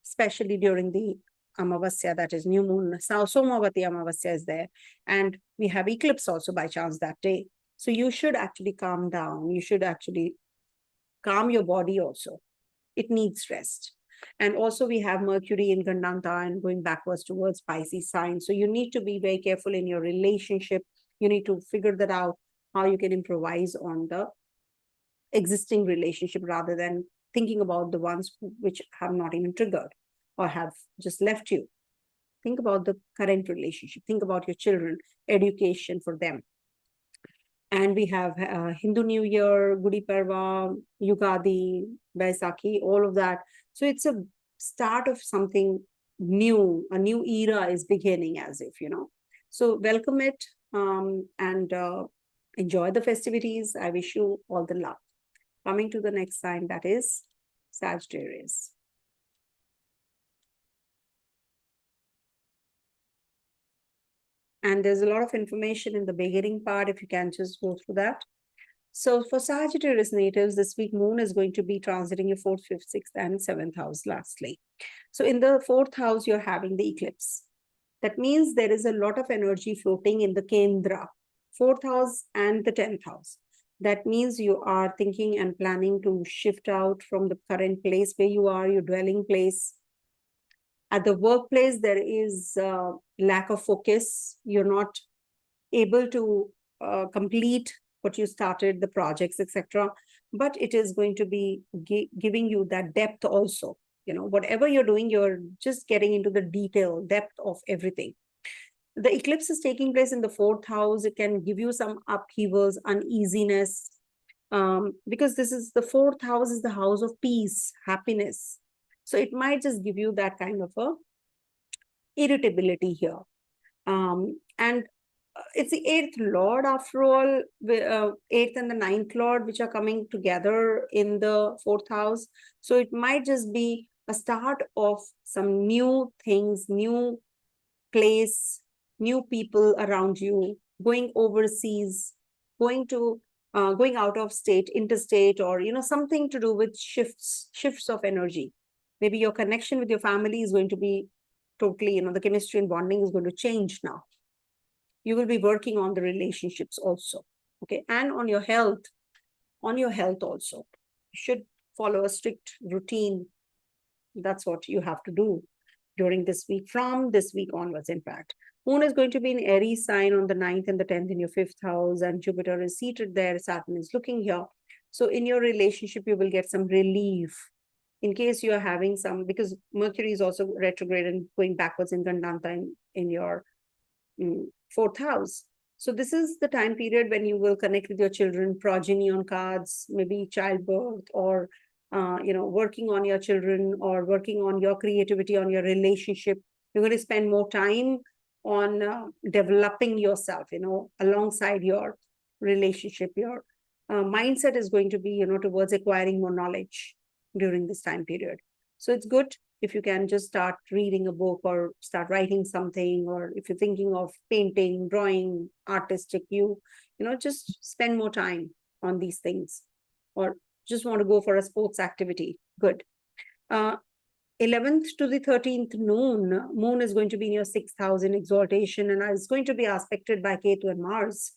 especially during the Amavasya, that is new moon. Somavati Amavasya is there. And we have eclipse also by chance that day. So you should actually calm down. You should actually calm your body also. It needs rest. And also we have Mercury in Gandanta and going backwards towards Pisces sign. So you need to be very careful in your relationship. You need to figure that out, how you can improvise on the existing relationship rather than thinking about the ones which have not even triggered or have just left you. Think about the current relationship. Think about your children, education for them. And we have Hindu New Year, Gudi Parva, Yugadi, Baisakhi, all of that. So it's a start of something new. A new era is beginning as if, So welcome it and enjoy the festivities. I wish you all the luck. Coming to the next sign, that is Sagittarius. And there's a lot of information in the beginning part, if you can just go through that. So for Sagittarius natives, this week moon is going to be transiting your 4th, 5th, 6th, and 7th house lastly. So in the 4th house, you're having the eclipse. That means there is a lot of energy floating in the Kendra 4th house and the 10th house. That means you are thinking and planning to shift out from the current place where you are, your dwelling place. At the workplace, there is lack of focus. You're not able to complete what you started, the projects, etc. But it is going to be giving you that depth also. Whatever you're doing, you're just getting into the detail, depth of everything. The eclipse is taking place in the 4th house. It can give you some upheavals, uneasiness, because this is the 4th house is the house of peace, happiness. So it might just give you that kind of a irritability here. And it's the 8th lord after all, 8th and the 9th lord, which are coming together in the 4th house. So it might just be a start of some new things, new place, new people around you, going overseas, going out of state, interstate, or something to do with shifts of energy. Maybe your connection with your family is going to be totally, the chemistry and bonding is going to change now. You will be working on the relationships also, okay, and on your health also. You should follow a strict routine. That's what you have to do during this week, from this week onwards. In fact, Moon is going to be in Aries sign on the 9th and the 10th in your 5th house, and Jupiter is seated there. Saturn is looking here. So in your relationship, you will get some relief in case you are having some, because Mercury is also retrograde and going backwards in Gandanta in your 4th house. So this is the time period when you will connect with your children, progeny on cards, maybe childbirth, or working on your children, or working on your creativity, on your relationship. You're going to spend more time on developing yourself, alongside your relationship. Your mindset is going to be, towards acquiring more knowledge during this time period. So it's good if you can just start reading a book or start writing something, or if you're thinking of painting, drawing, artistic, just spend more time on these things, or just want to go for a sports activity. Good. 11th to the 13th noon, Moon is going to be in your 6th house in exaltation, and is going to be aspected by Ketu and Mars.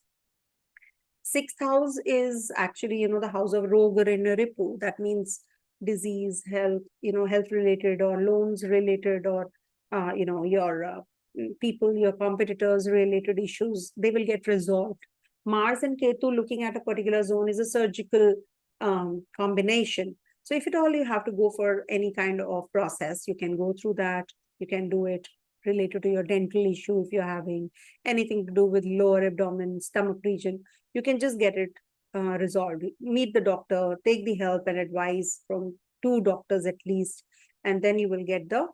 6th house is actually, the house of Roga and Ripu. That means disease, health, health related, or loans related, or, your people, your competitors related issues, they will get resolved. Mars and Ketu looking at a particular zone is a surgical combination. So if at all you have to go for any kind of process, you can go through that. You can do it related to your dental issue. If you're having anything to do with lower abdomen, stomach region, you can just get it resolved. Meet the doctor, take the help and advice from 2 doctors at least, and then you will get the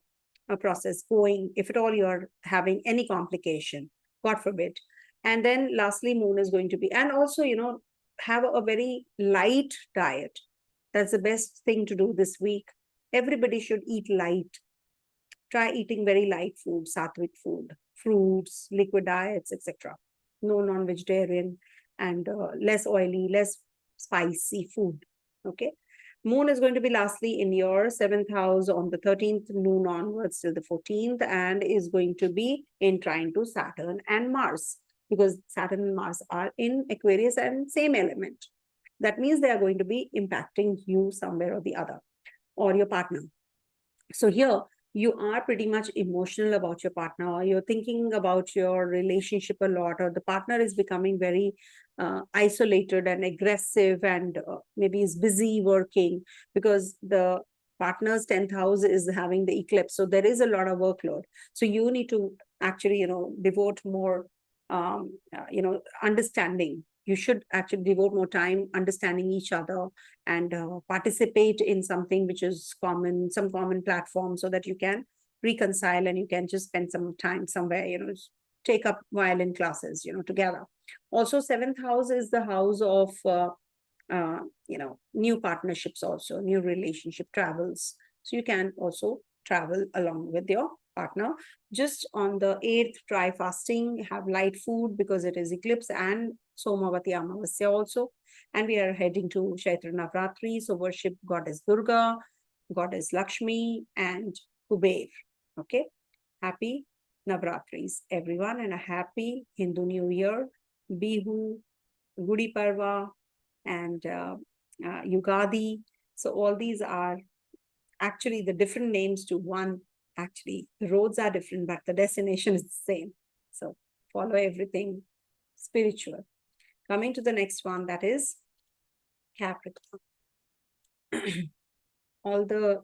process going if at all you are having any complication, God forbid. And then lastly, Moon is going to be, and also, have a very light diet. That's the best thing to do this week. Everybody should eat light. Try eating very light food, sattvic food, fruits, liquid diets, etc. No non-vegetarian, and less oily, less spicy food. Okay. Moon is going to be lastly in your 7th house on the 13th noon onwards till the 14th, and is going to be in trine to Saturn and Mars, because Saturn and Mars are in Aquarius and same element. That means they are going to be impacting you somewhere or the other, or your partner. So here you are pretty much emotional about your partner, or you're thinking about your relationship a lot, or the partner is becoming very isolated and aggressive, and maybe is busy working, because the partner's 10th house is having the eclipse. So there is a lot of workload. So you need to actually, devote more, understanding. You should actually devote more time understanding each other, and participate in something which is common, some common platform, so that you can reconcile and you can just spend some time somewhere, take up violin classes, together. Also, 7th house is the house of, new partnerships, also new relationship, travels. So you can also travel along with your partner. Just on the 8th, try fasting, have light food, because it is eclipse and Somavati Amavasya also. And we are heading to Chaitra Navratri. So worship goddess Durga, goddess Lakshmi, and Kuber. Okay. Happy Navratris, everyone, and a happy Hindu New Year. Bihu, Gudi Parva, and Yugadi. So all these are actually the different names to one. Actually, the roads are different, but the destination is the same. So follow everything spiritual. Coming to the next one, that is Capricorn. All the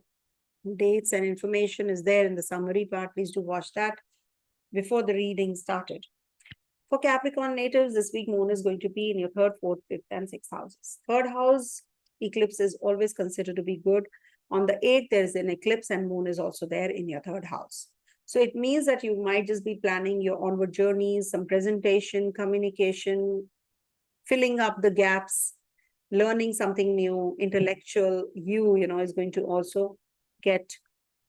dates and information is there in the summary part. Please do watch that before the reading started. For Capricorn natives, this week moon is going to be in your third, fourth, fifth, and sixth houses. Third house eclipse is always considered to be good. On the 8th, there is an eclipse and moon is also there in your third house. So it means that you might just be planning your onward journeys, some presentation, communication, filling up the gaps, learning something new, intellectual. You know, is going to also get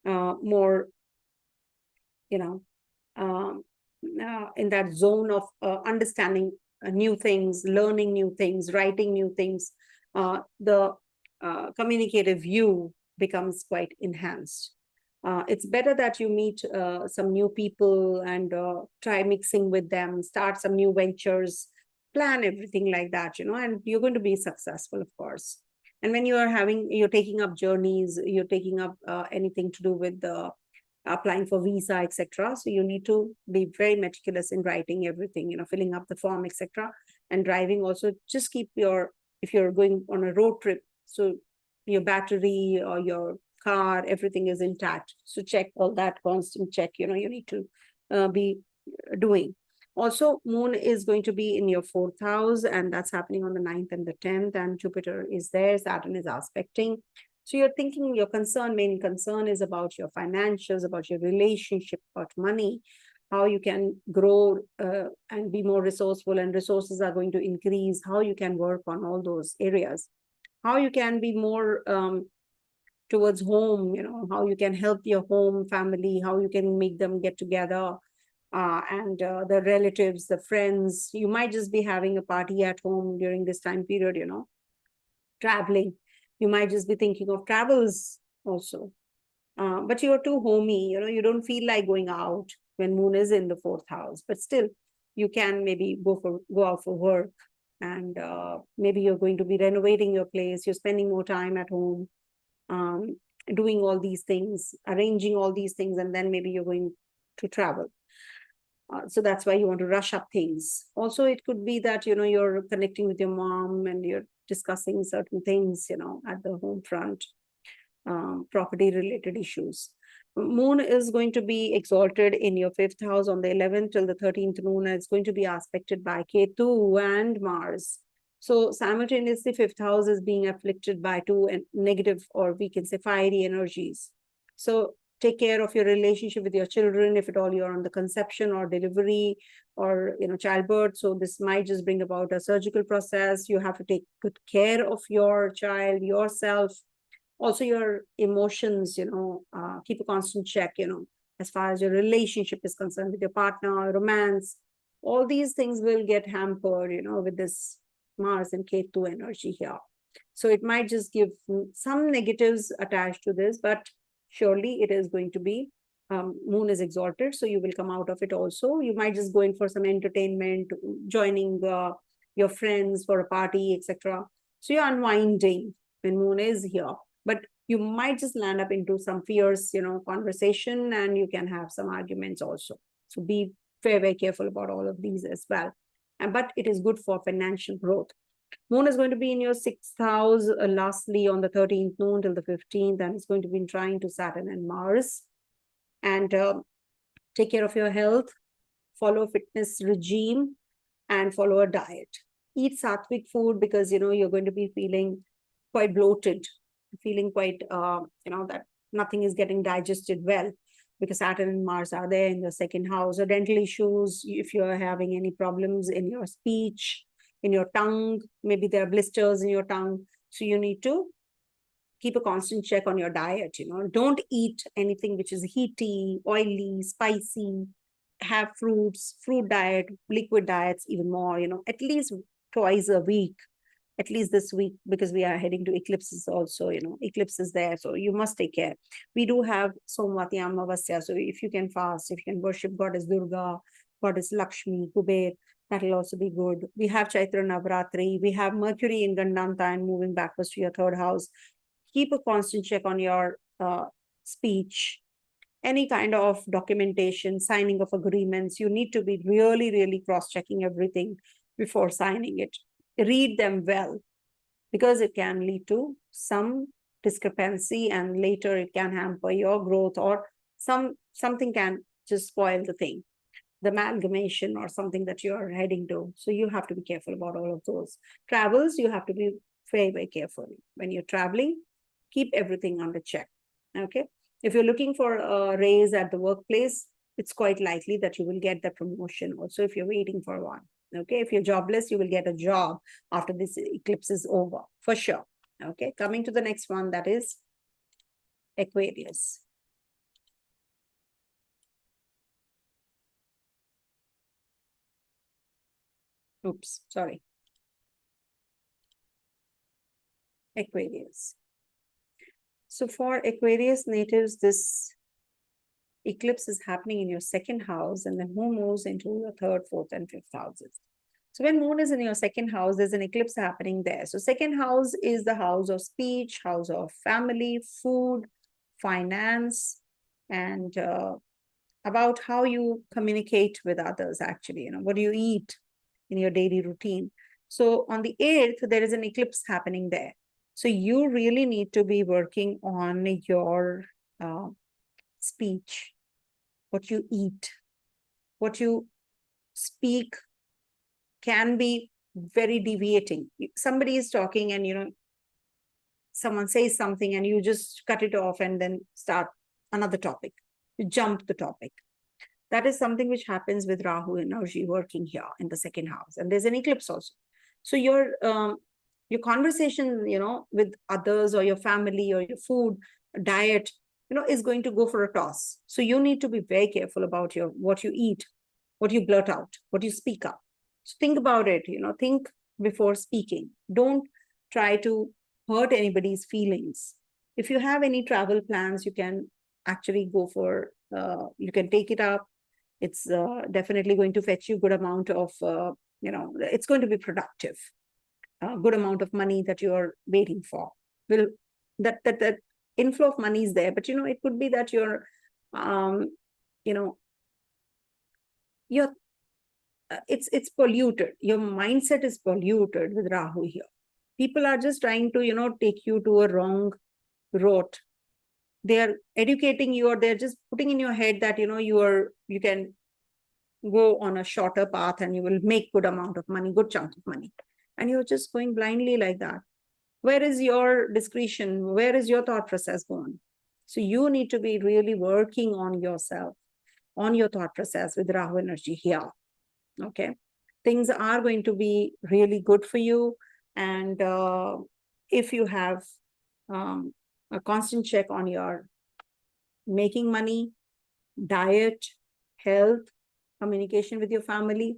more, you know, in that zone of understanding new things, learning new things, writing new things. The communicative view becomes quite enhanced. It's better that you meet some new people and try mixing with them, start some new ventures, plan everything like that, you know, and you're going to be successful, of course. And when you're taking up journeys, you're taking up anything to do with the applying for visa, etc. So you need to be very meticulous in writing everything, you know, filling up the form, etc. And driving also, just keep if you're going on a road trip, so your battery or your car, everything is intact. So check all that, constant check, you know, you need to be doing. Also, moon is going to be in your fourth house, and that's happening on the 9th and the 10th, and Jupiter is there, Saturn is aspecting. So you're thinking your main concern is about your financials, about your relationship, about money, how you can grow and be more resourceful, and resources are going to increase, how you can work on all those areas, how you can be more towards home, you know, how you can help your home family, how you can make them get together, and the relatives, the friends. You might just be having a party at home during this time period, you know, traveling. You might just be thinking of travels also. But you're too homey, you know, you don't feel like going out when moon is in the fourth house, but still you can maybe go out for work, and maybe you're going to be renovating your place, you're spending more time at home, doing all these things, arranging all these things, and then maybe you're going to travel. So that's why you want to rush up things. Also, it could be that, you know, you're connecting with your mom and you're discussing certain things, you know, at the home front, property related issues. Moon is going to be exalted in your fifth house on the 11th till the 13th noon, and it's going to be aspected by Ketu and Mars. So simultaneously, fifth house is being afflicted by two negative, or we can say fiery energies. So take care of your relationship with your children, if at all you're on the conception or delivery or, you know, childbirth. So this might just bring about a surgical process. You have to take good care of your child, yourself, also your emotions, you know, keep a constant check, you know, as far as your relationship is concerned with your partner, romance. All these things will get hampered, you know, with this Mars and Ketu energy here. So it might just give some negatives attached to this, but surely it is going to be, moon is exalted, so you will come out of it also. You might just go in for some entertainment, joining your friends for a party, etc. So you're unwinding when moon is here, but you might just land up into some fierce, you know, conversation, and you can have some arguments also. So be very, very careful about all of these as well. But it is good for financial growth. Moon is going to be in your sixth house, lastly on the 13th noon till the 15th, and it's going to be trying to Saturn and Mars. And take care of your health, follow a fitness regime, and follow a diet. Eat sattvic food, because, you know, you're going to be feeling quite bloated, feeling quite, you know, that nothing is getting digested well, because Saturn and Mars are there in the second house. Or dental issues, if you're having any problems in your speech, in your tongue, maybe there are blisters in your tongue. So you need to keep a constant check on your diet, you know. Don't eat anything which is heaty, oily, spicy. Have fruits, fruit diet, liquid diets even more, you know, at least twice a week, at least this week, because we are heading to eclipses also, you know, eclipses there. So you must take care. We do have Somvati Amavasya. So if you can fast, if you can worship Goddess Durga, Goddess Lakshmi, Kuber, That'll also be good. We have Chaitra Navratri. We have Mercury in Gandanta and moving backwards to your third house. Keep a constant check on your speech. Any kind of documentation, signing of agreements. You need to be really, really cross-checking everything before signing it. Read them well, because it can lead to some discrepancy and later it can hamper your growth, or something can just spoil the thing, the amalgamation or something that you're heading to. So you have to be careful about all of those. Travels, you have to be very, very careful. When you're traveling, keep everything under check. Okay. If you're looking for a raise at the workplace, it's quite likely that you will get the promotion also if you're waiting for one. Okay. If you're jobless, you will get a job after this eclipse is over, for sure. Okay. Coming to the next one, that is Aquarius. Oops, sorry. Aquarius. So for Aquarius natives, this eclipse is happening in your second house, and then moon moves into your third, fourth, and fifth houses. So when moon is in your second house, there's an eclipse happening there. So second house is the house of speech, house of family, food, finance, and about how you communicate with others, actually. What do you eat in your daily routine? So on the 8th, there is an eclipse happening there. So you really need to be working on your speech, what you eat, what you speak can be very deviating. Somebody is talking and, someone says something and you just cut it off and then start another topic. You jump the topic. That is something which happens with Rahu energy working here in the second house. And there's an eclipse also. So your conversation, with others or your family or your food, diet, is going to go for a toss. So you need to be very careful about what you eat, what you blurt out, what you speak up. So think about it, think before speaking. Don't try to hurt anybody's feelings. If you have any travel plans, you can actually go for, you can take it up. It's definitely going to fetch you good amount of, it's going to be productive. Good amount of money that you're waiting for. That inflow of money is there, but it could be that you're, it's polluted. Your mindset is polluted with Rahu here. People are just trying to, take you to a wrong road. They're educating you, or they're just putting in your head that, you can go on a shorter path and you will make good amount of money, good chunk of money. And you're just going blindly like that. Where is your discretion? Where is your thought process going? So you need to be really working on yourself, on your thought process with Rahu energy here. Okay. Things are going to be really good for you. And if you have a constant check on your making money, diet, health, communication with your family,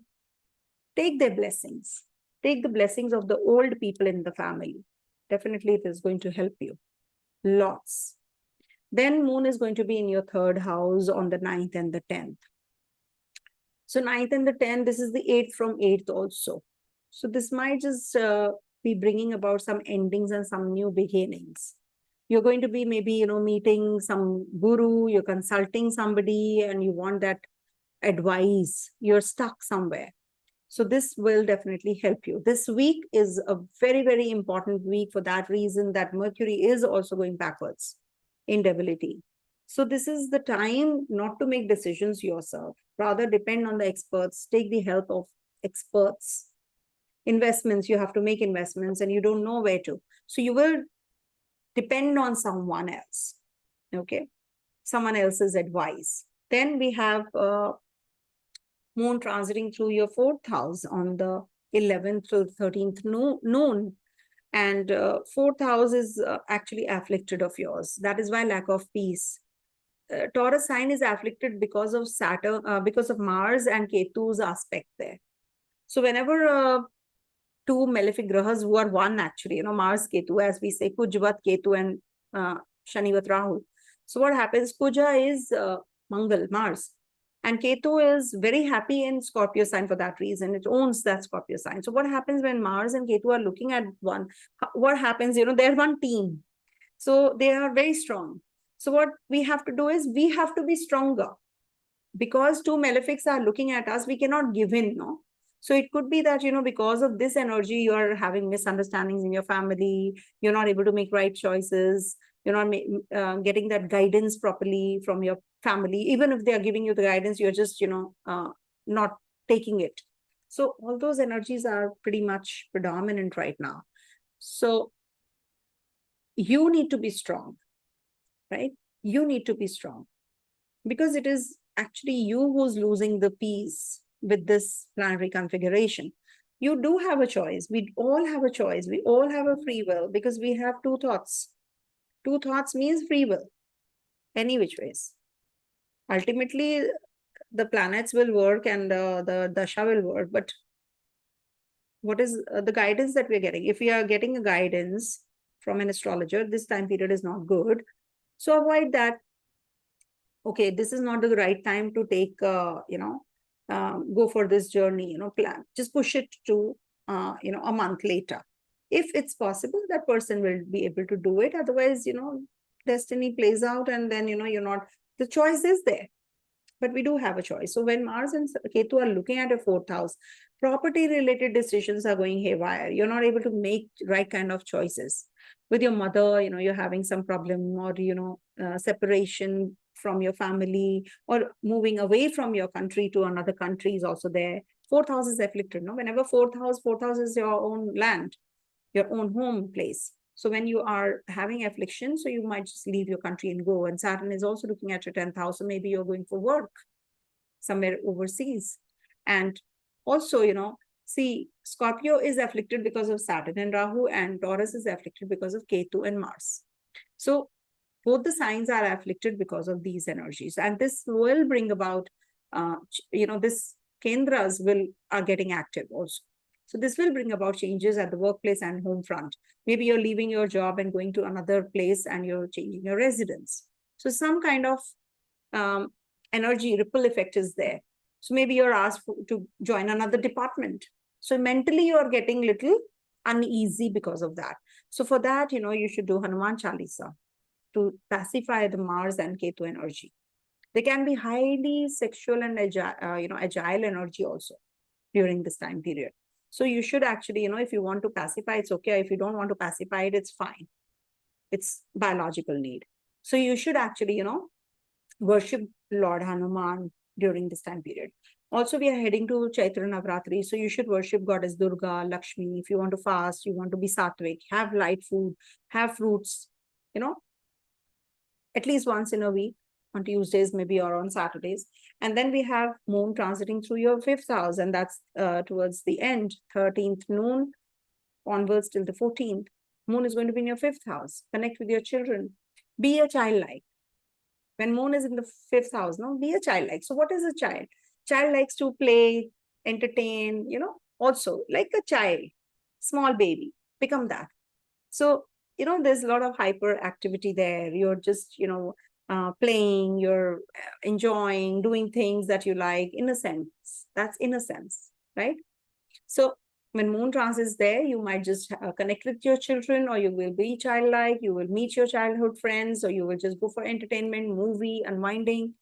take their blessings. Take the blessings of the old people in the family. Definitely it is going to help you. Lots. Then moon is going to be in your third house on the 9th and the 10th. So 9th and the 10th, this is the 8th from 8th also. So this might just be bringing about some endings and some new beginnings. You're going to be maybe, meeting some guru, you're consulting somebody and you want that advice. You're stuck somewhere. So this will definitely help you. This week is a very, very important week for that reason that Mercury is also going backwards in debility. So this is the time not to make decisions yourself. Rather depend on the experts. Take the help of experts. Investments, you have to make investments and you don't know where to. So you will depend on someone else. Okay. Someone else's advice. Then we have moon transiting through your fourth house on the 11th to 13th noon. And fourth house is actually afflicted of yours. That is why lack of peace. Taurus sign is afflicted because of Saturn, because of Mars and Ketu's aspect there. So whenever two malefic grahas who are one actually, Mars, Ketu, as we say, Kujvat, Ketu and Shanivat, Rahu. So what happens? Kuja is Mangal, Mars. And Ketu is very happy in Scorpio sign for that reason. It owns that Scorpio sign. So what happens when Mars and Ketu are looking at one? What happens? They're one team. So they are very strong. So what we have to do is we have to be stronger. Because two malefics are looking at us, we cannot give in, no? So it could be that, because of this energy, you are having misunderstandings in your family, you're not able to make right choices, you're not getting that guidance properly from your family. Even if they are giving you the guidance, you're just, not taking it. So all those energies are pretty much predominant right now. So you need to be strong, right? You need to be strong because it is actually you who's losing the peace with this planetary configuration. You do have a choice. We all have a choice. We all have a free will because we have two thoughts. Two thoughts means free will, any which ways. Ultimately, the planets will work and the Dasha will work. But what is the guidance that we're getting? If we are getting a guidance from an astrologer, this time period is not good. So avoid that. Okay, this is not the right time to take, go for this journey, plan. Just push it to, a month later. If it's possible, that person will be able to do it. Otherwise, destiny plays out and then, you're not, the choice is there. But we do have a choice. So when Mars and Ketu are looking at a fourth house, property related decisions are going haywire. You're not able to make right kind of choices. With your mother, you're having some problem or, separation from your family or moving away from your country to another country is also there. Fourth house is afflicted, no? Whenever fourth house is your own land, your own home place. So when you are having affliction, so you might just leave your country and go. And Saturn is also looking at your 10th house. So maybe you're going for work somewhere overseas. And also, see, Scorpio is afflicted because of Saturn and Rahu, and Taurus is afflicted because of Ketu and Mars. So both the signs are afflicted because of these energies. And this will bring about, this Kendras are getting active also. So this will bring about changes at the workplace and home front. Maybe you're leaving your job and going to another place and you're changing your residence. So some kind of energy ripple effect is there. So maybe you're asked to join another department. So mentally you're getting little uneasy because of that. So for that, you should do Hanuman Chalisa to pacify the Mars and Ketu energy. They can be highly sexual and agile energy also during this time period. So you should actually, if you want to pacify, it's okay. If you don't want to pacify it, it's fine. It's biological need. So you should actually, worship Lord Hanuman during this time period. Also, we are heading to Chaitra Navratri. So you should worship Goddess Durga, Lakshmi. If you want to fast, you want to be sattvic, have light food, have fruits, at least once in a week, on Tuesdays, maybe, or on Saturdays. And then we have moon transiting through your 5th house, and that's towards the end, 13th noon onwards till the 14th. Moon is going to be in your 5th house. Connect with your children. Be a childlike. When moon is in the 5th house, be a childlike. So what is a child? Child likes to play, entertain, also like a child, small baby, become that. So, there's a lot of hyperactivity there. You're just, playing, you're enjoying, doing things that you like, innocence. That's innocence, right? So when moon transit is there, you might just connect with your children, or you will be childlike, you will meet your childhood friends, or you will just go for entertainment, movie, unwinding.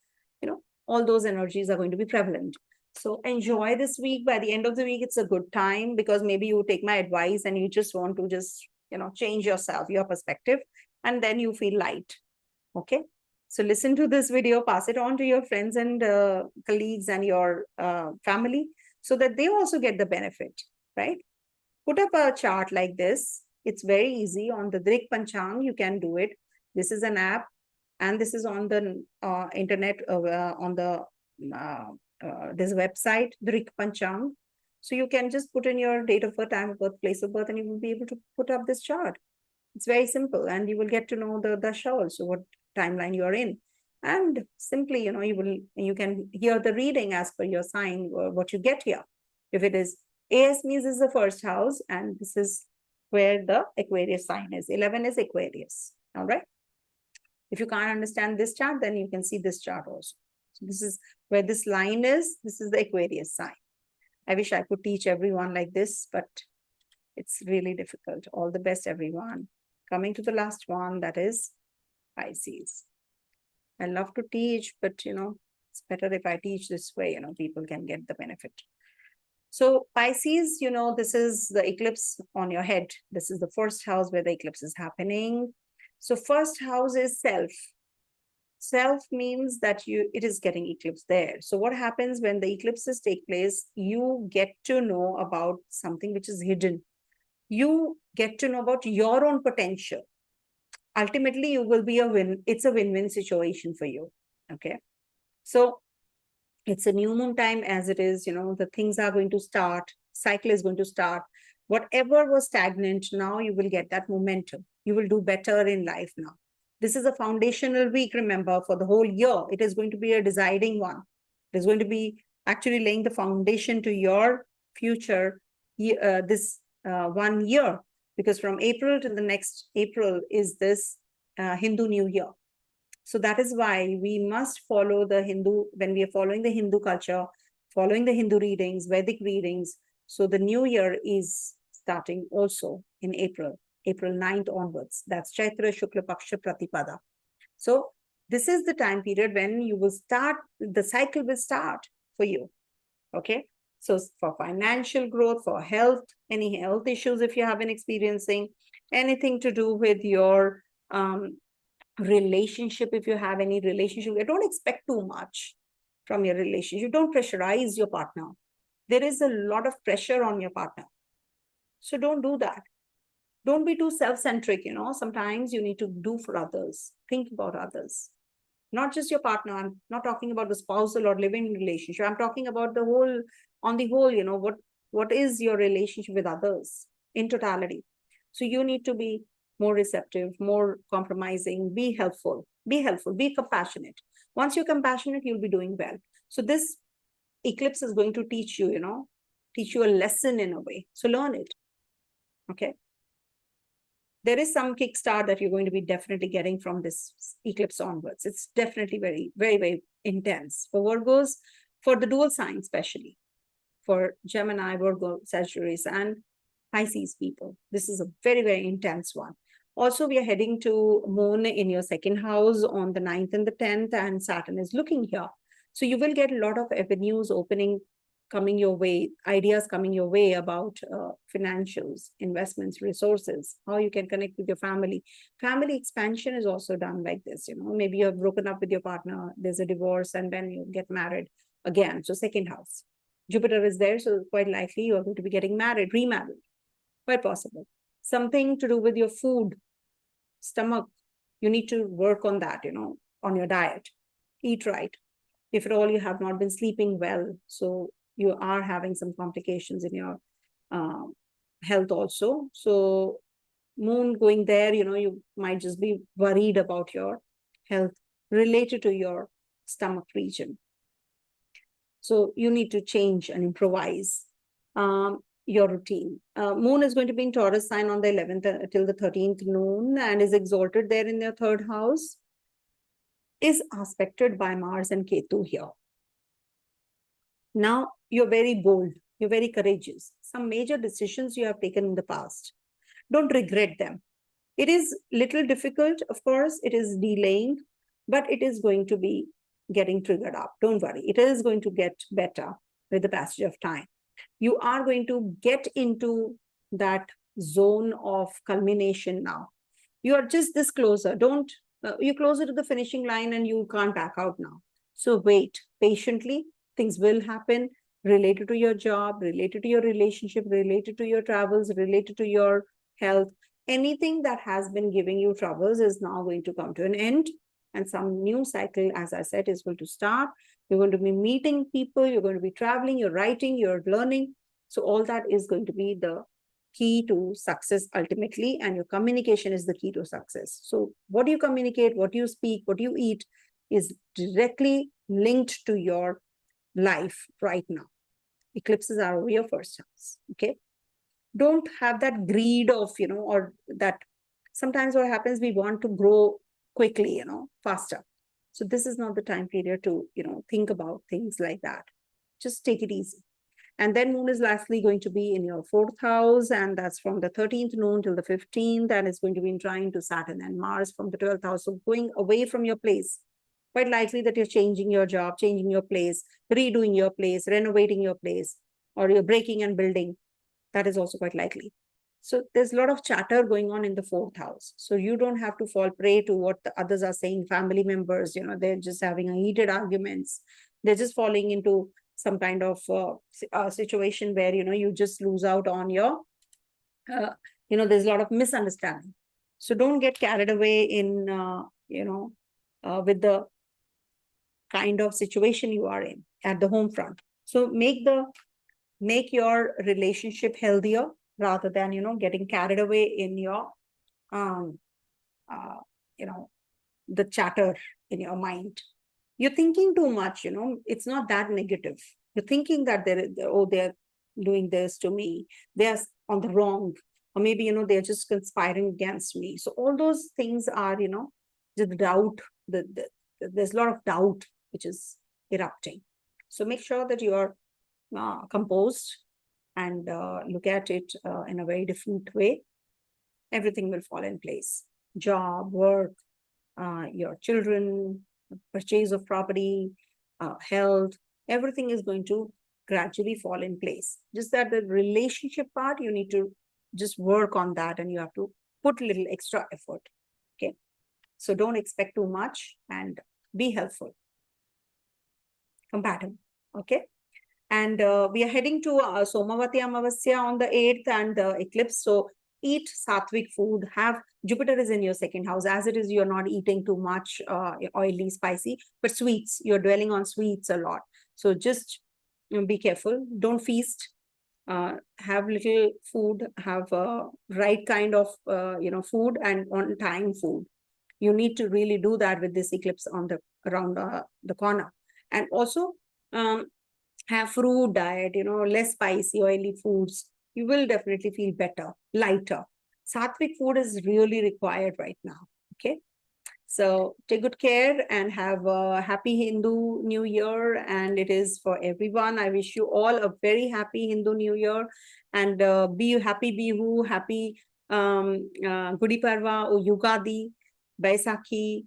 All those energies are going to be prevalent. So enjoy this week. By the end of the week, it's a good time because maybe you take my advice and you just want to just, change yourself, your perspective, and then you feel light. Okay. So listen to this video, pass it on to your friends and colleagues and your family so that they also get the benefit, right? Put up a chart like this. It's very easy. On the Drik Panchang, you can do it. This is an app, and this is on the internet, on the this website, Drik Panchang. So you can just put in your date of birth, time of birth, place of birth, and you will be able to put up this chart. It's very simple, and you will get to know the Dasha also, what timeline you are in. And simply, you can hear the reading as per your sign or what you get here. If it is AS means is the 1st house, and this is where the Aquarius sign is. 11 is Aquarius. All right. If you can't understand this chart, then you can see this chart also. This is where this line is. This is the Aquarius sign. I wish I could teach everyone like this, but it's really difficult. All the best, everyone. Coming to the last one, that is Pisces. I love to teach, but it's better if I teach this way, people can get the benefit. So Pisces, this is the eclipse on your head. This is the first house where the eclipse is happening. So first house is self. Self means that it is getting eclipse there. So what happens when the eclipses take place, you get to know about something which is hidden. You get to know about your own potential. Ultimately, you will be a win. It's a win-win situation for you. Okay. So it's a new moon time as it is, the things are going to start. Cycle is going to start. Whatever was stagnant, now you will get that momentum. You will do better in life now. This is a foundational week, remember, for the whole year. It is going to be a deciding one. It is going to be actually laying the foundation to your future this 1 year. Because from April to the next April is this Hindu New Year. So that is why we must follow the Hindu, when we are following the Hindu culture, following the Hindu readings, Vedic readings. So the new year is starting also in April 9th onwards. That's Chaitra Shukla Paksha Pratipada. So this is the time period when you will start, the cycle will start for you. Okay. So for financial growth, for health, any health issues if you have been experiencing, anything to do with your relationship, if you have any relationship, you don't expect too much from your relationship. Don't pressurize your partner. There is a lot of pressure on your partner. So don't do that. Don't be too self-centric, Sometimes you need to do for others. Think about others. Not just your partner. I'm not talking about the spousal or living relationship. I'm talking about the whole, on the whole, what is your relationship with others in totality. So you need to be more receptive, more compromising, be helpful, be compassionate. Once you're compassionate, you'll be doing well. So this eclipse is going to teach you, teach you a lesson in a way. So learn it. Okay. There is some kickstart that you're going to be definitely getting from this eclipse onwards. It's definitely very, very, very intense. For Virgos, for the dual sign especially, for Gemini, Virgo, Sagittarius, and Pisces people, this is a very, very intense one. Also, we are heading to moon in your second house on the 9th and the 10th, and Saturn is looking here. So you will get a lot of avenues opening, coming your way, ideas coming your way about financials, investments, resources, how you can connect with your family. Family expansion is also done like this, maybe you have broken up with your partner, there's a divorce, and then you get married again. So second house, Jupiter is there, so quite likely you're going to be getting married, remarried, quite possible. Something to do with your food, stomach, you need to work on that, on your diet, eat right. If at all you have not been sleeping well, so you are having some complications in your health also. So moon going there, you might just be worried about your health related to your stomach region. So you need to change and improvise your routine. Moon is going to be in Taurus sign on the 11th till the 13th noon and is exalted there in their third house, is aspected by Mars and Ketu here. Now, you're very bold, you're very courageous. Some major decisions you have taken in the past, don't regret them. It is little difficult, of course, it is delaying, but it is going to be getting triggered up. Don't worry, it is going to get better with the passage of time. You are going to get into that zone of culmination now. You are just this closer. You're closer to the finishing line and you can't back out now. So wait patiently. Things will happen related to your job, related to your relationship, related to your travels, related to your health. Anything that has been giving you troubles is now going to come to an end. And some new cycle, as I said, is going to start. You're going to be meeting people, you're going to be traveling, you're writing, you're learning. So all that is going to be the key to success ultimately, and your communication is the key to success. So what you communicate, what you speak, what you eat is directly linked to your life right now. Eclipses are over your first house. Okay. Don't have that greed of, or that sometimes what happens, we want to grow quickly, faster. So this is not the time period to, think about things like that. Just take it easy. And then moon is lastly going to be in your 4th house, and that's from the 13th noon till the 15th, and it's going to be in trine to Saturn and Mars from the 12th house. So going away from your place. Quite likely that you're changing your job, changing your place, redoing your place, renovating your place, or you're breaking and building. That is also quite likely. So there's a lot of chatter going on in the 4th house. So you don't have to fall prey to what the others are saying. Family members, they're just having a heated arguments. They're just falling into some kind of situation where, you just lose out on your, there's a lot of misunderstanding. So don't get carried away in, with the kind of situation you are in at the home front. So make your relationship healthier rather than, getting carried away in your, the chatter in your mind. You're thinking too much, it's not that negative. You're thinking that they're doing this to me. They're on the wrong, or maybe, they're just conspiring against me. So all those things are, the doubt, there's a lot of doubt which is erupting. So make sure that you are composed and look at it in a very different way. Everything will fall in place. Job, work, your children, purchase of property, health, everything is going to gradually fall in place. Just that the relationship part, you need to just work on that, and you have to put a little extra effort. Okay. So don't expect too much and be helpful. Compatible. Okay. And we are heading to Somavati Amavasya on the 8th and the eclipse. So eat sattvic food. Jupiter is in your 2nd house. As it is, you're not eating too much oily, spicy, but sweets. You're dwelling on sweets a lot. So just be careful. Don't feast. Have little food. Have right kind of food and on time food. You need to really do that with this eclipse around the corner. And also have fruit diet, less spicy, oily foods. You will definitely feel better, lighter. Sattvic food is really required right now. Okay. So take good care and have a happy Hindu New Year. And it is for everyone. I wish you all a very happy Hindu New Year, and be happy Bihu, happy Gudi Parva or Yugadi, Baisakhi,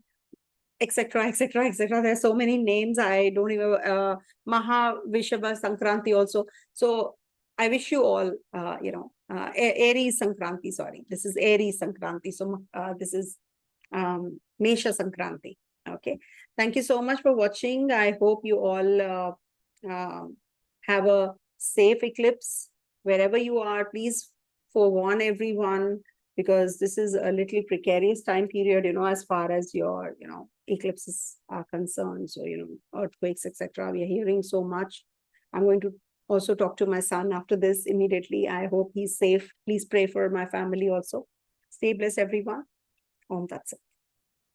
etc., etc., etc. There's so many names. I don't even Maha Vishabha Sankranti also. So I wish you all, Aries Sankranti. Sorry, this is Aries Sankranti. So this is Mesha Sankranti. Okay. Thank you so much for watching. I hope you all have a safe eclipse wherever you are. Please forewarn everyone, because this is a little precarious time period, as far as your, eclipses are concerned. So, earthquakes, etc. We are hearing so much. I'm going to also talk to my son after this immediately. I hope he's safe. Please pray for my family also. Stay blessed, everyone. Om Tat Sat.